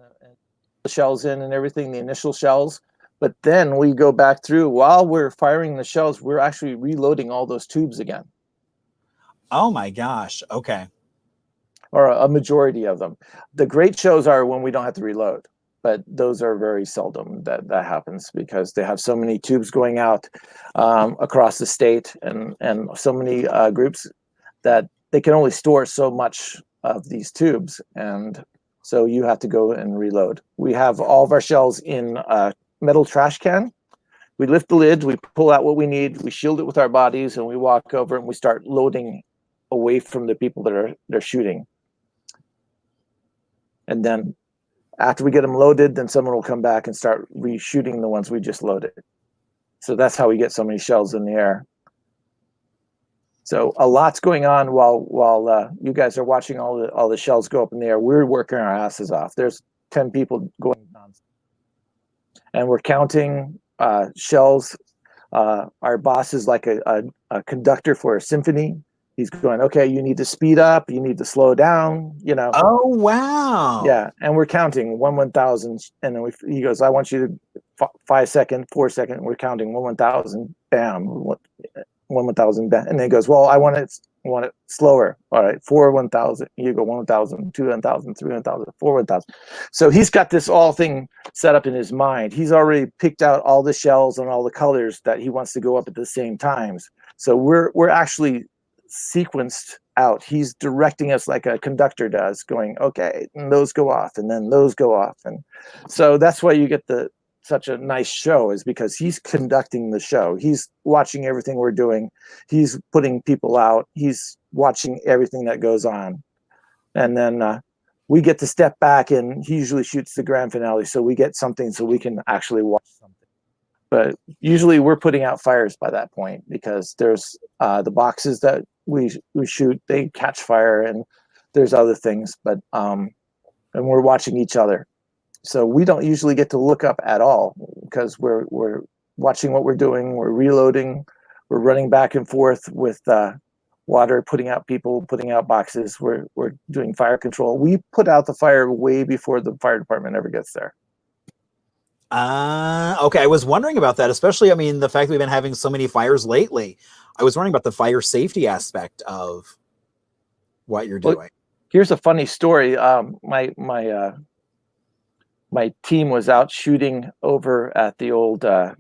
the shells in and everything, the initial shells. But then we go back through while we're firing the shells, we're actually reloading all those tubes again.
Oh my gosh. Okay.
Or a majority of them. The great shows are when we don't have to reload, but those are very seldom that happens because they have so many tubes going out across the state and so many groups that they can only store so much of these tubes, and so you have to go and reload. We have all of our shells in a metal trash can. We lift the lid, we pull out what we need, we shield it with our bodies, and we walk over and we start loading away from the people that they're shooting. And then after we get them loaded, then someone will come back and start reshooting the ones we just loaded. So that's how we get so many shells in the air. So a lot's going on while you guys are watching all the shells go up in the air. We're working our asses off. There's 10 people going on, and we're counting shells. Our boss is like a conductor for a symphony. He's going, okay, you need to speed up, you need to slow down, you know.
Oh, wow.
Yeah, and we're counting 1,000, and then he goes, I want you to 5 second, 4 second. We're counting 1,000, bam, 1,000, bam, and then he goes, well, I want it slower. All right, 4 1,000. You go 1,000, 2 1,000, 3 1,000, 4 1,000. So he's got this all thing set up in his mind. He's already picked out all the shells and all the colors that he wants to go up at the same times. So we're actually sequenced out. He's directing us like a conductor does, going, okay, and those go off, and then those go off. And so that's why you get such a nice show, is because he's conducting the show. He's watching everything we're doing. He's putting people out. He's watching everything that goes on. And then we get to step back, and he usually shoots the grand finale, so we get something so we can actually watch something. But usually we're putting out fires by that point, because there's the boxes that we shoot, they catch fire, and there's other things, but and we're watching each other. So we don't usually get to look up at all, because we're watching what we're doing. We're reloading. We're running back and forth with water, putting out people, putting out boxes. We're doing fire control. We put out the fire way before the fire department ever gets there.
Okay, I was wondering about that, especially, I mean, the fact that we've been having so many fires lately. I was wondering about the fire safety aspect of what you're doing. Well,
here's a funny story. My team was out shooting over at the old at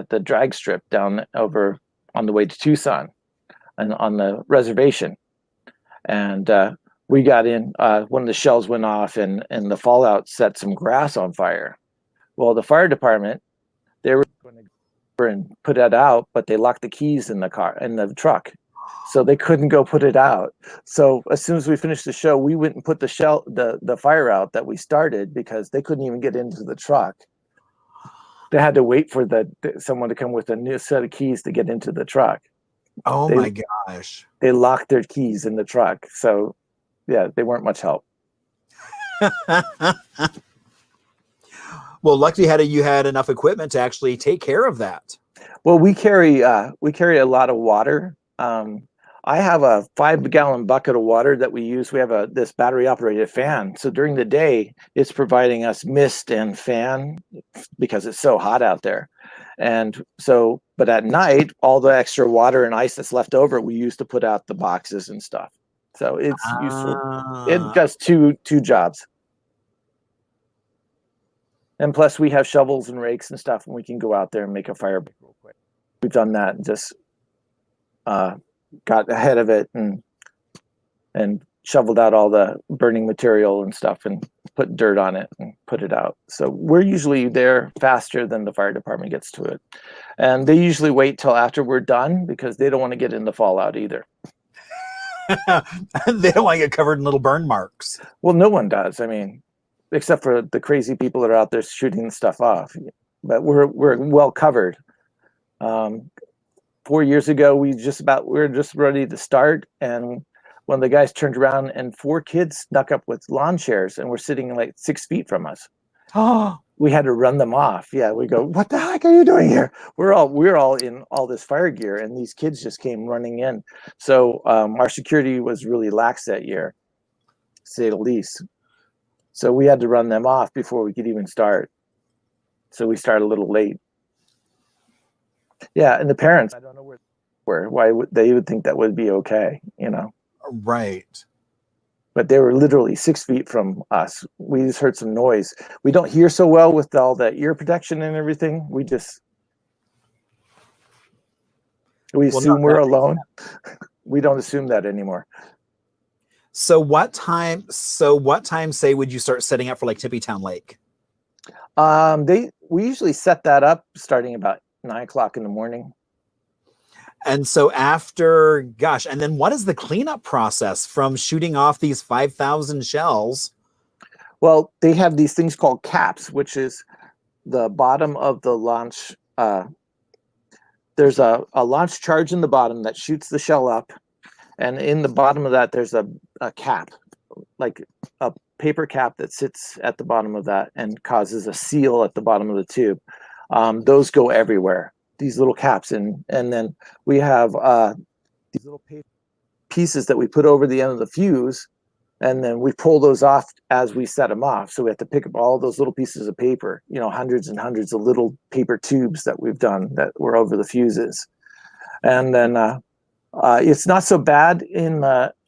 the drag strip down over on the way to Tucson, and on the reservation. And we got in, one of the shells went off, and the fallout set some grass on fire. Well, the fire department, they were going to go and put it out, but they locked the keys in the truck, so they couldn't go put it out. So as soon as we finished the show, we went and put the fire out that we started, because they couldn't even get into the truck. They had to wait for someone to come with a new set of keys to get into the truck.
Oh my gosh! They
locked their keys in the truck, so yeah, they weren't much help.
Well, luckily you had enough equipment to actually take care of that.
Well, we carry a lot of water. I have a 5-gallon bucket of water that we use. We have this battery operated fan. So during the day, it's providing us mist and fan, because it's so hot out there. And so, but at night, all the extra water and ice that's left over, we use to put out the boxes and stuff. So it's useful. It does two jobs. And plus we have shovels and rakes and stuff, and we can go out there and make a fire real quick. We've done that and just got ahead of it and shoveled out all the burning material and stuff, and put dirt on it and put it out. So we're usually there faster than the fire department gets to it. And they usually wait till after we're done, because they don't want to get in the fallout either.
They don't want to get covered in little burn marks.
Well, no one does. I mean, except for the crazy people that are out there shooting stuff off. But we're well covered. 4 years ago, we were just ready to start, and one of the guys turned around, and 4 kids snuck up with lawn chairs and were sitting like 6 feet from us. Oh, we had to run them off. Yeah, we go, what the heck are you doing here? We're all in all this fire gear, and these kids just came running in. So our security was really lax that year, to say the least. So we had to run them off before we could even start. So we started a little late. Yeah, and the parents, I don't know why they would think that would be okay, you know?
Right.
But they were literally 6 feet from us. We just heard some noise. We don't hear so well with all the ear protection and everything. We assume we're alone. we don't assume that anymore.
So what time say would you start setting up for like Tippy Town Lake?
We usually set that up starting about 9 o'clock in the morning.
And so after, gosh, and then what is the cleanup process from shooting off these 5,000 shells?
Well, they have these things called caps, which is the bottom of the launch. There's a launch charge in the bottom that shoots the shell up. And in the bottom of that, there's a cap, like a paper cap that sits at the bottom of that and causes a seal at the bottom of the tube. Those go everywhere, these little caps. And then we have these little paper pieces that we put over the end of the fuse, and then we pull those off as we set them off. So we have to pick up all those little pieces of paper, hundreds and hundreds of little paper tubes that we've done that were over the fuses. And then it's not so bad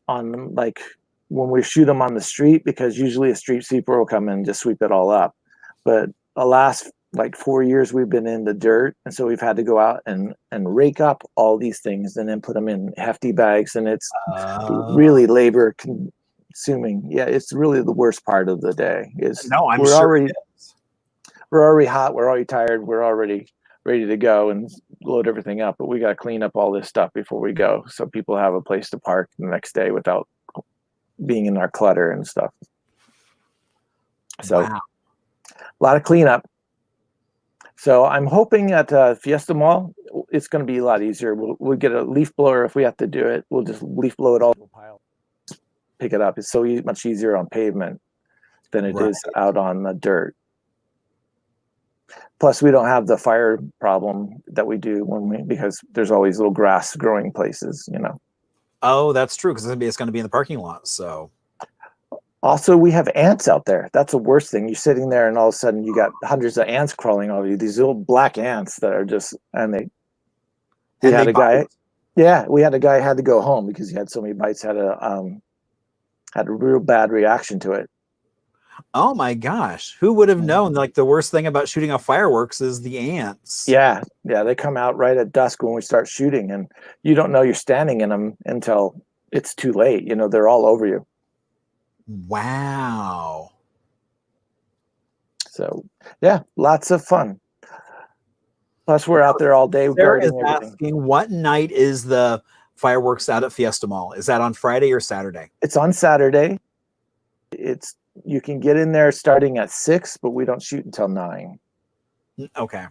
on like when we shoot them on the street, because usually a street sweeper will come in and just sweep it all up. But the last like 4 years we've been in the dirt, and so we've had to go out and rake up all these things and then put them in hefty bags, and it's really labor consuming. Yeah, it's really the worst part of the day. We're already hot, we're already tired, we're already ready to go and load everything up, but we got to clean up all this stuff before we go, so people have a place to park the next day without being in our clutter and stuff. So wow. A lot of cleanup. So I'm hoping at Fiesta Mall, it's going to be a lot easier. We'll get a leaf blower if we have to do it. We'll just leaf blow it all, pick it up. It's so much easier on pavement than it is out on the dirt. Plus, we don't have the fire problem that we do because there's always little grass growing places,
Oh, that's true, because it's going to be in the parking lot. So
also, we have ants out there. That's the worst thing. You're sitting there and all of a sudden you got hundreds of ants crawling over you. These little black ants that are just, we had a guy had to go home because he had so many bites, had a real bad reaction to it.
Oh my gosh. Who would have known? Like, the worst thing about shooting off fireworks is the ants.
Yeah. They come out right at dusk when we start shooting, and you don't know you're standing in them until it's too late. They're all over you.
Wow.
So yeah, lots of fun. Plus we're out there all day guarding everything.
Asking, what night is the fireworks out at Fiesta Mall? Is that on Friday or Saturday?
It's on Saturday. You can get in there starting at 6, but we don't shoot until 9.
Okay.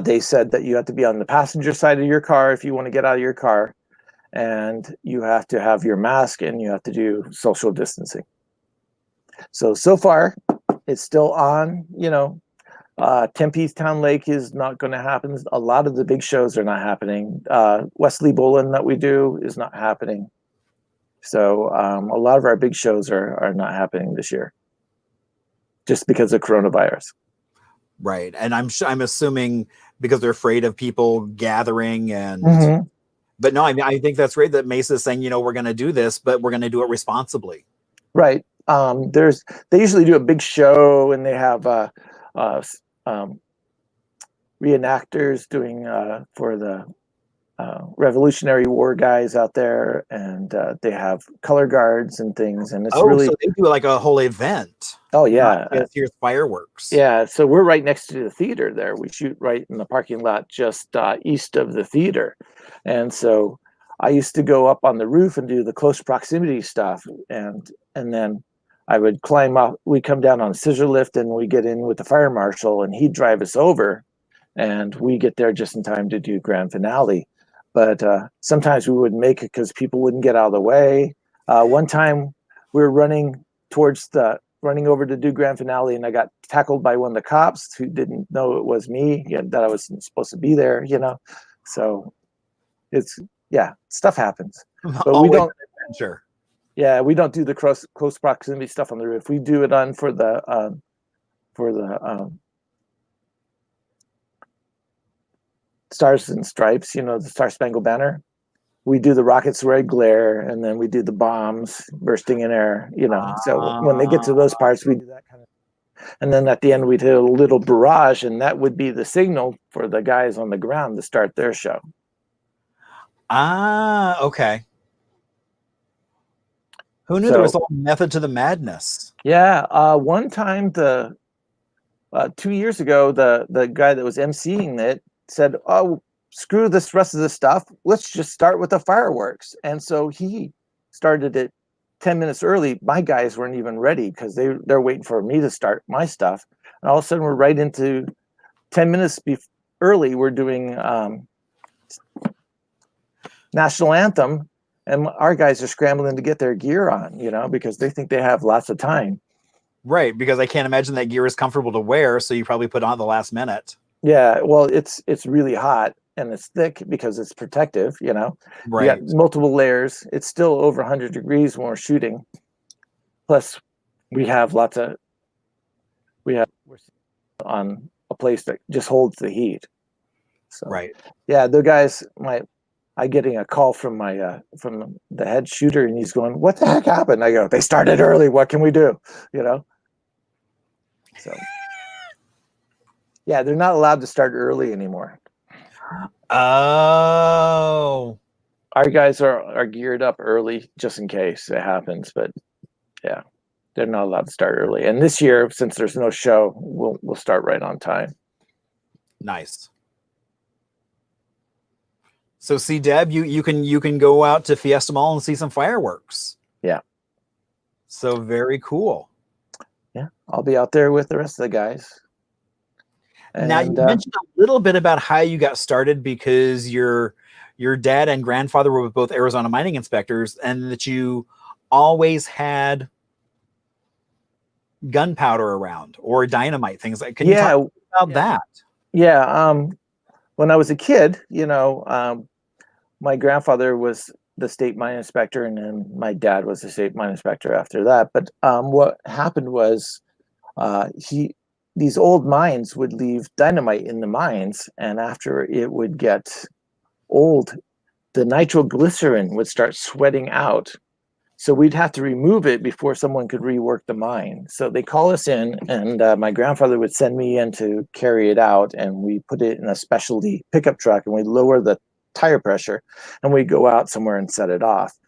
They said that you have to be on the passenger side of your car if you want to get out of your car, and you have to have your mask, and you have to do social distancing. So far, it's still on. Tempe Town Lake is not going to happen. A lot of the big shows are not happening. Wesley Bolin that we do is not happening. So a lot of our big shows are not happening this year, just because of coronavirus.
Right, and I'm assuming because they're afraid of people gathering and. But no, I think that's great that Mesa is saying, we're going to do this, but we're going to do it responsibly.
Right. They usually do a big show, and they have reenactors doing for the Revolutionary War guys out there, and they have color guards and things, and it's really.
So they do like a whole event.
Oh yeah,
here's fireworks.
Yeah, so we're right next to the theater there. We shoot right in the parking lot just east of the theater, and so I used to go up on the roof and do the close proximity stuff, and then I would climb up. We come down on a scissor lift, and we get in with the fire marshal, and he'd drive us over, and we get there just in time to do grand finale. But sometimes we wouldn't make it because people wouldn't get out of the way. One time we were running over to do grand finale, and I got tackled by one of the cops who didn't know it was me, that I wasn't supposed to be there, So stuff happens. But we don't.
Sure.
Yeah, we don't do the close proximity stuff on the roof. We do it on for the Stars and Stripes, the Star Spangled Banner. We do the rockets red glare, and then we do the bombs bursting in air, So when they get to those parts, we do that kind of. And then at the end, we do a little barrage, and that would be the signal for the guys on the ground to start their show.
Ah, okay. Who knew there was
So
a whole method to the madness?
yeah, one time 2 years ago, the guy that was emceeing it said, "Oh, screw this rest of the stuff. Let's just start with the fireworks." And so he started it 10 minutes early. My guys weren't even ready because they're waiting for me to start my stuff. And all of a sudden, we're right into 10 minutes early. We're doing national anthem, and our guys are scrambling to get their gear on, because they think they have lots of time.
Right, because I can't imagine that gear is comfortable to wear, so you probably put on at the last minute.
Yeah, well, it's really hot and it's thick because it's protective. You got
Right.
multiple layers. It's still over 100 degrees when we're shooting. Plus, we have we're on a place that just holds the heat. So,
Right.
yeah, the guys, I getting a call from from the head shooter, and he's going, "What the heck happened?" I go, "They started early. What can we do?" So, yeah, they're not allowed to start early anymore.
Oh.
Our guys are geared up early just in case it happens, but yeah, they're not allowed to start early. And this year, since there's no show, we'll start right on time.
Nice. So see, Deb, you can go out to Fiesta Mall and see some fireworks.
Yeah.
So very cool.
Yeah, I'll be out there with the rest of the guys.
Now you
And
mentioned a little bit about how you got started because your dad and grandfather were both Arizona mining inspectors, and that you always had gunpowder around or dynamite things like. Can you talk
yeah,
about that?
yeah. When I was a kid, my grandfather was the state mine inspector, and then my dad was the state mine inspector after that. But what happened was he these old mines would leave dynamite in the mines, and after it would get old, the nitroglycerin would start sweating out. So we'd have to remove it before someone could rework the mine. So they call us in, and my grandfather would send me in to carry it out, and we put it in a specialty pickup truck, and we lower the tire pressure, and we go out somewhere and set it off.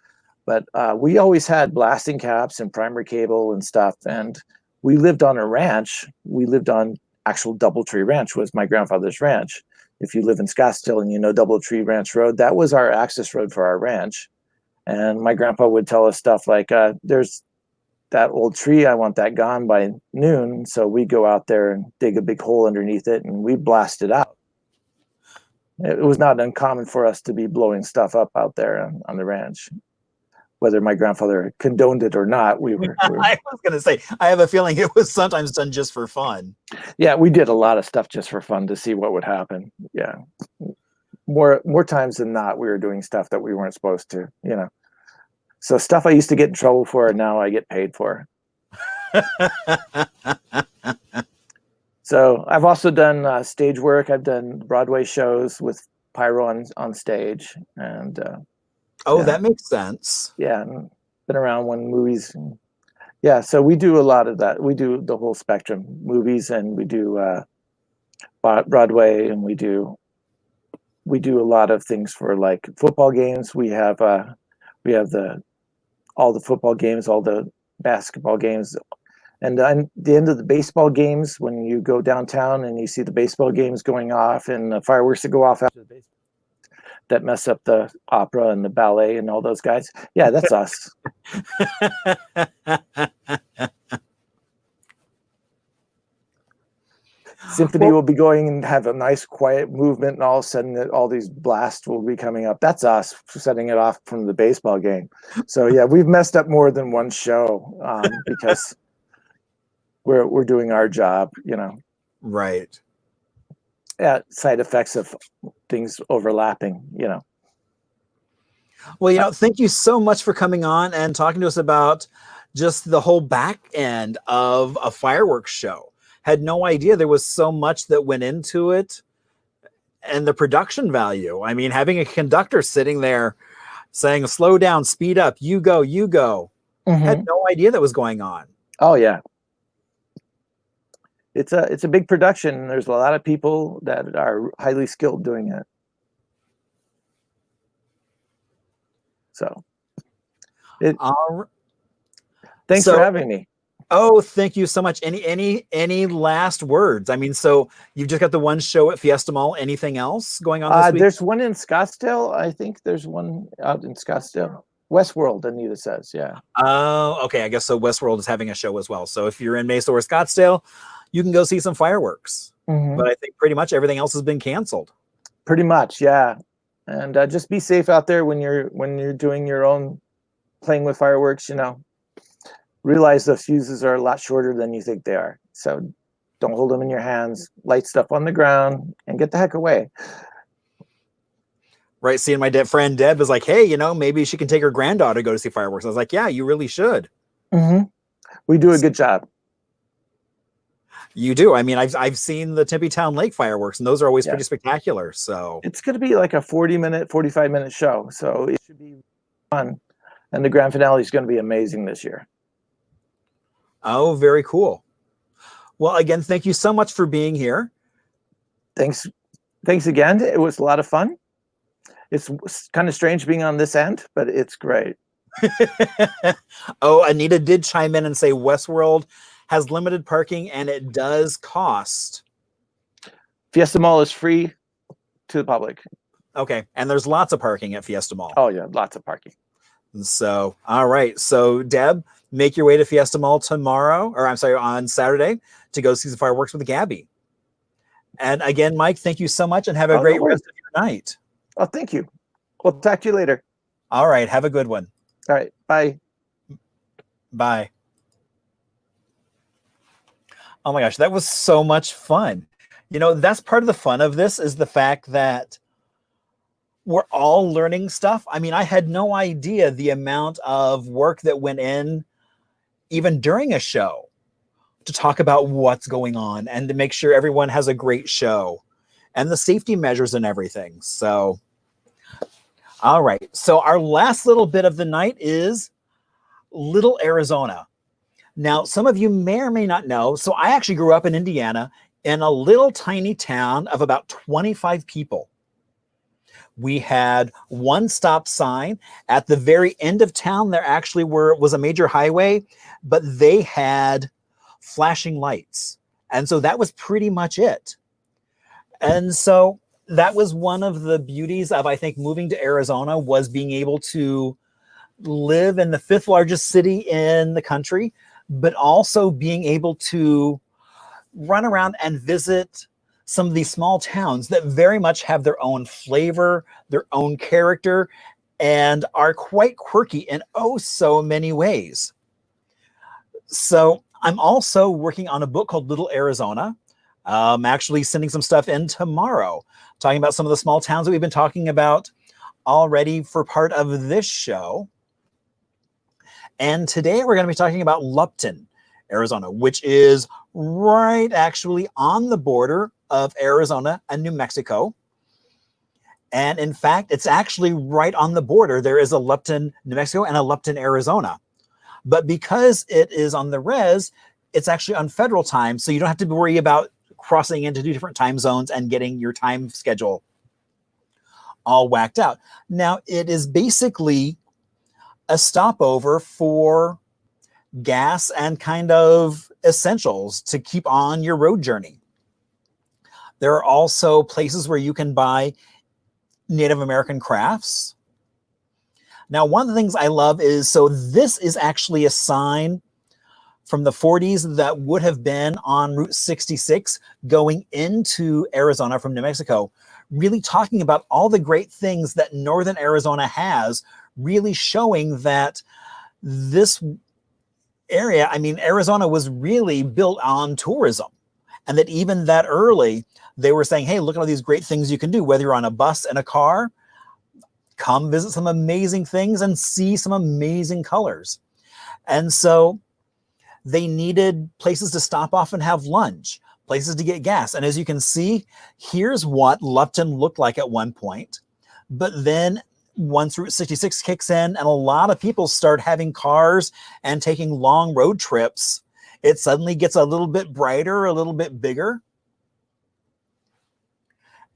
But we always had blasting caps and primer cable and stuff, and we lived on a ranch. We lived on actual Doubletree Ranch, was my grandfather's ranch. If you live in Scottsdale and you know Doubletree Ranch Road, that was our access road for our ranch. And my grandpa would tell us stuff like, there's that old tree, I want that gone by noon. So we go out there and dig a big hole underneath it, and we blast it out. It was not uncommon for us to be blowing stuff up out there on the ranch. Whether my grandfather condoned it or not, we were
I was going to say, I have a feeling it was sometimes done just for fun.
yeah, we did a lot of stuff just for fun to see what would happen. Yeah. More times than not, we were doing stuff that we weren't supposed to, So stuff I used to get in trouble for, and now I get paid for. So I've also done stage work. I've done Broadway shows with pyro on stage, and
Oh, that makes sense.
yeah, been around when movies. Yeah, so we do a lot of that. We do the whole spectrum, movies, and we do Broadway, and we do a lot of things for like football games. We have all the football games, all the basketball games, and then the end of the baseball games, when you go downtown and you see the baseball games going off and the fireworks that go off after the baseball that mess up the opera and the ballet and all those guys. Yeah, that's us. Symphony will be going and have a nice quiet movement, and all of a sudden all these blasts will be coming up. That's us setting it off from the baseball game. So yeah, we've messed up more than one show because we're doing our job,
Right.
Yeah, side effects of things overlapping,
Well, thank you so much for coming on and talking to us about just the whole back end of a fireworks show. Had no idea there was so much that went into it and the production value. I mean, having a conductor sitting there saying, slow down, speed up, you go, you go. Had no idea that was going on.
Oh yeah. It's a big production. There's a lot of people that are highly skilled doing it. So
All
thanks
So-
for having me.
Oh, thank you so much. Any last words? I mean, so you've just got the one show at Fiesta Mall. Anything else going on this week?
There's one in Scottsdale. I think there's one out in Scottsdale. Westworld, Anita says, yeah.
Oh, okay. I guess so. Westworld is having a show as well. So if you're in Mesa or Scottsdale, you can go see some fireworks. But I think pretty much everything else has been canceled.
Pretty much, yeah. And just be safe out there when you're doing your own playing with fireworks. You know, realize those fuses are a lot shorter than you think they are. So don't hold them in your hands. Light stuff on the ground and get the heck away.
Right. Seeing my friend Deb is like, hey, you know, maybe she can take her granddaughter to go to see fireworks. I was like, yeah, you really should.
We do a good job.
You do. I mean, I've seen the Tempe Town Lake fireworks, and those are always pretty spectacular. So
it's going to be like a 45-minute show. So it should be fun. And the grand finale is going to be amazing this year.
Oh, very cool. Well, again, thank you so much for being here.
Thanks again. It was a lot of fun. It's kind of strange being on this end, but it's great.
Oh, Anita did chime in and say Westworld has limited parking and it does cost.
Fiesta Mall is free to the public.
Okay. And there's lots of parking at Fiesta Mall.
Oh, yeah. Lots of parking.
So, all right. So, Deb, make your way to Fiesta Mall tomorrow, or I'm sorry, on Saturday to go see the fireworks with Gabby. And again, Mike, thank you so much and have a great rest of your night.
Oh, thank you. We'll talk to you later.
All right. Have a good one.
All right. Bye.
Bye. Oh my gosh, that was so much fun. You know, that's part of the fun of this is the fact that we're all learning stuff. I mean, I had no idea the amount of work that went in even during a show to talk about what's going on and to make sure everyone has a great show and the safety measures and everything. So, all right. So our last little bit of the night is Little Arizona. Now, some of you may or may not know. So I actually grew up in Indiana in a little tiny town of about 25 people. We had one stop sign at the very end of town. There actually was a major highway, but they had flashing lights. And so that was pretty much it. And so that was one of the beauties of, I think, moving to Arizona was being able to live in the 5th largest city in the country, but also being able to run around and visit some of these small towns that very much have their own flavor, their own character, and are quite quirky in oh so many ways. So I'm also working on a book called Little Arizona. I'm actually sending some stuff in tomorrow, talking about some of the small towns that we've been talking about already for part of this show. And today we're going to be talking about Lupton, Arizona, which is right actually on the border of Arizona and New Mexico. And in fact, it's actually right on the border. There is a Lupton, New Mexico and a Lupton, Arizona. But because it is on the res, it's actually on federal time. So you don't have to worry about crossing into 2 different time zones and getting your time schedule all whacked out. Now, it is basically a stopover for gas and kind of essentials to keep on your road journey. There are also places where you can buy Native American crafts. Now, one of the things I love is, so this is actually a sign from the 40s that would have been on Route 66 going into Arizona from New Mexico, really talking about all the great things that Northern Arizona has, really showing that this area, I mean, Arizona was really built on tourism. And that even that early, they were saying, hey, look at all these great things you can do, whether you're on a bus and a car, come visit some amazing things and see some amazing colors. And so they needed places to stop off and have lunch, places to get gas. And as you can see, here's what Lupton looked like at one point. But then once Route 66 kicks in and a lot of people start having cars and taking long road trips, it suddenly gets a little bit brighter, a little bit bigger.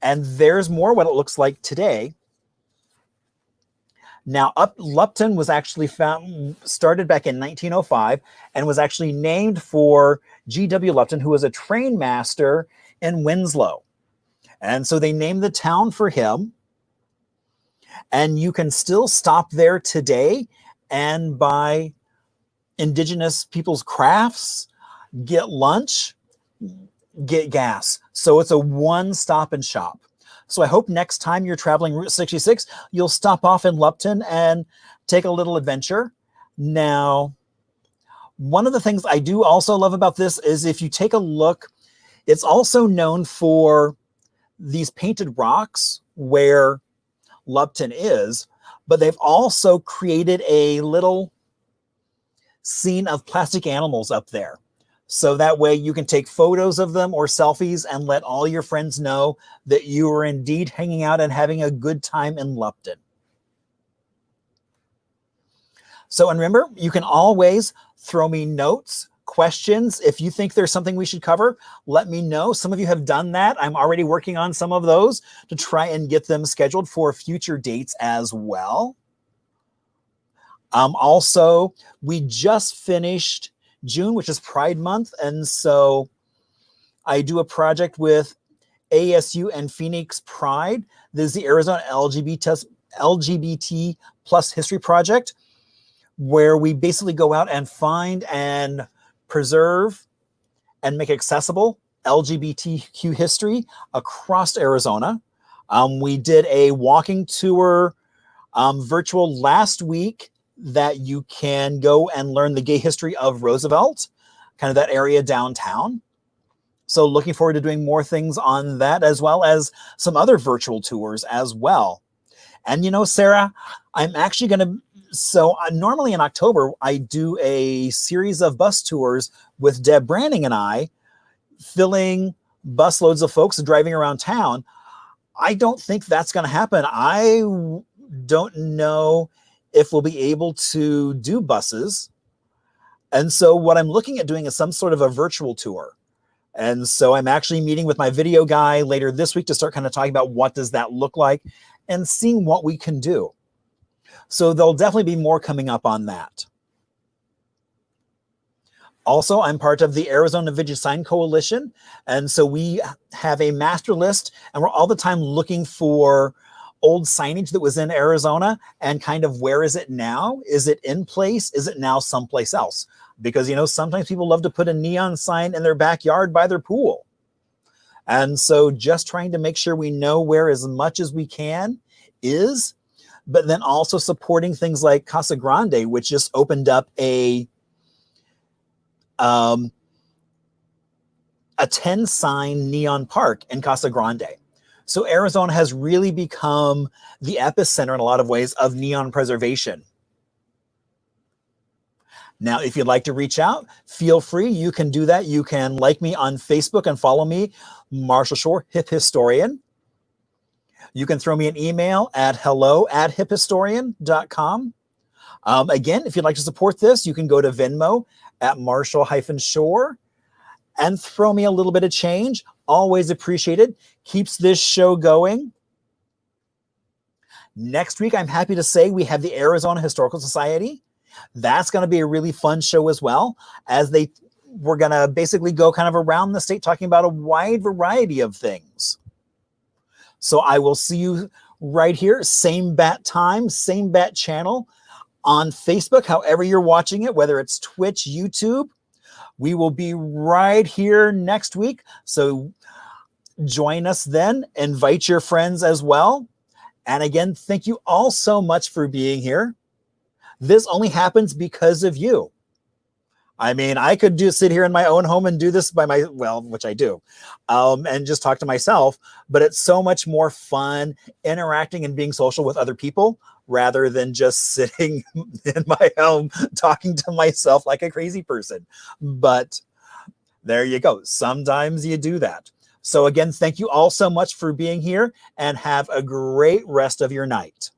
And there's more what it looks like today. Now, Lupton was actually started back in 1905 and was actually named for G.W. Lupton, who was a train master in Winslow. And so they named the town for him. And you can still stop there today and buy indigenous people's crafts, get lunch, get gas. So it's a one stop and shop. So I hope next time you're traveling Route 66, you'll stop off in Lupton and take a little adventure. Now, one of the things I do also love about this is if you take a look, it's also known for these painted rocks where Lupton is, but they've also created a little scene of plastic animals up there. So that way you can take photos of them or selfies and let all your friends know that you are indeed hanging out and having a good time in Lupton. So, and remember, you can always throw me notes, questions. If you think there's something we should cover, let me know. Some of you have done that. I'm already working on some of those to try and get them scheduled for future dates as well. Also, we just finished June, which is Pride Month. And so I do a project with ASU and Phoenix Pride. This is the Arizona LGBT plus history project, where we basically go out and find and preserve and make accessible LGBTQ history across Arizona. We did a walking tour virtual last week that you can go and learn the gay history of Roosevelt, kind of that area downtown. So looking forward to doing more things on that, as well as some other virtual tours as well. And you know, Sarah, I'm actually going to, so normally in October, I do a series of bus tours with Deb Branning and I, filling busloads of folks driving around town. I don't think that's going to happen. I don't know if we'll be able to do buses. And so what I'm looking at doing is some sort of a virtual tour. And so I'm actually meeting with my video guy later this week to start kind of talking about what does that look like and seeing what we can do. So there'll definitely be more coming up on that. Also, I'm part of the Arizona Vintage Sign Coalition. And so we have a master list, and we're all the time looking for old signage that was in Arizona and kind of where is it now? Is it in place? Is it now someplace else? Because, you know, sometimes people love to put a neon sign in their backyard by their pool. And so just trying to make sure we know where as much as we can is, but then also supporting things like Casa Grande, which just opened up a 10 sign neon park in Casa Grande. So Arizona has really become the epicenter in a lot of ways of neon preservation. Now, if you'd like to reach out, feel free. You can do that. You can like me on Facebook and follow me, Marshall Shore, Hip Historian. You can throw me an email at hello@hiphistorian.com. Again, if you'd like to support this, you can go to Venmo at Marshall-Shore and throw me a little bit of change. Always appreciated. Keeps this show going. Next week, I'm happy to say we have the Arizona Historical Society. That's going to be a really fun show as well, as we're going to basically go kind of around the state talking about a wide variety of things. So I will see you right here, same bat time, same bat channel on Facebook, however you're watching it, whether it's Twitch, YouTube. We will be right here next week. So join us then. Invite your friends as well. And again, thank you all so much for being here. This only happens because of you. I mean, I could just sit here in my own home and do this which I do, and just talk to myself, but it's so much more fun interacting and being social with other people rather than just sitting in my home talking to myself like a crazy person. But there you go. Sometimes you do that. So again, thank you all so much for being here and have a great rest of your night.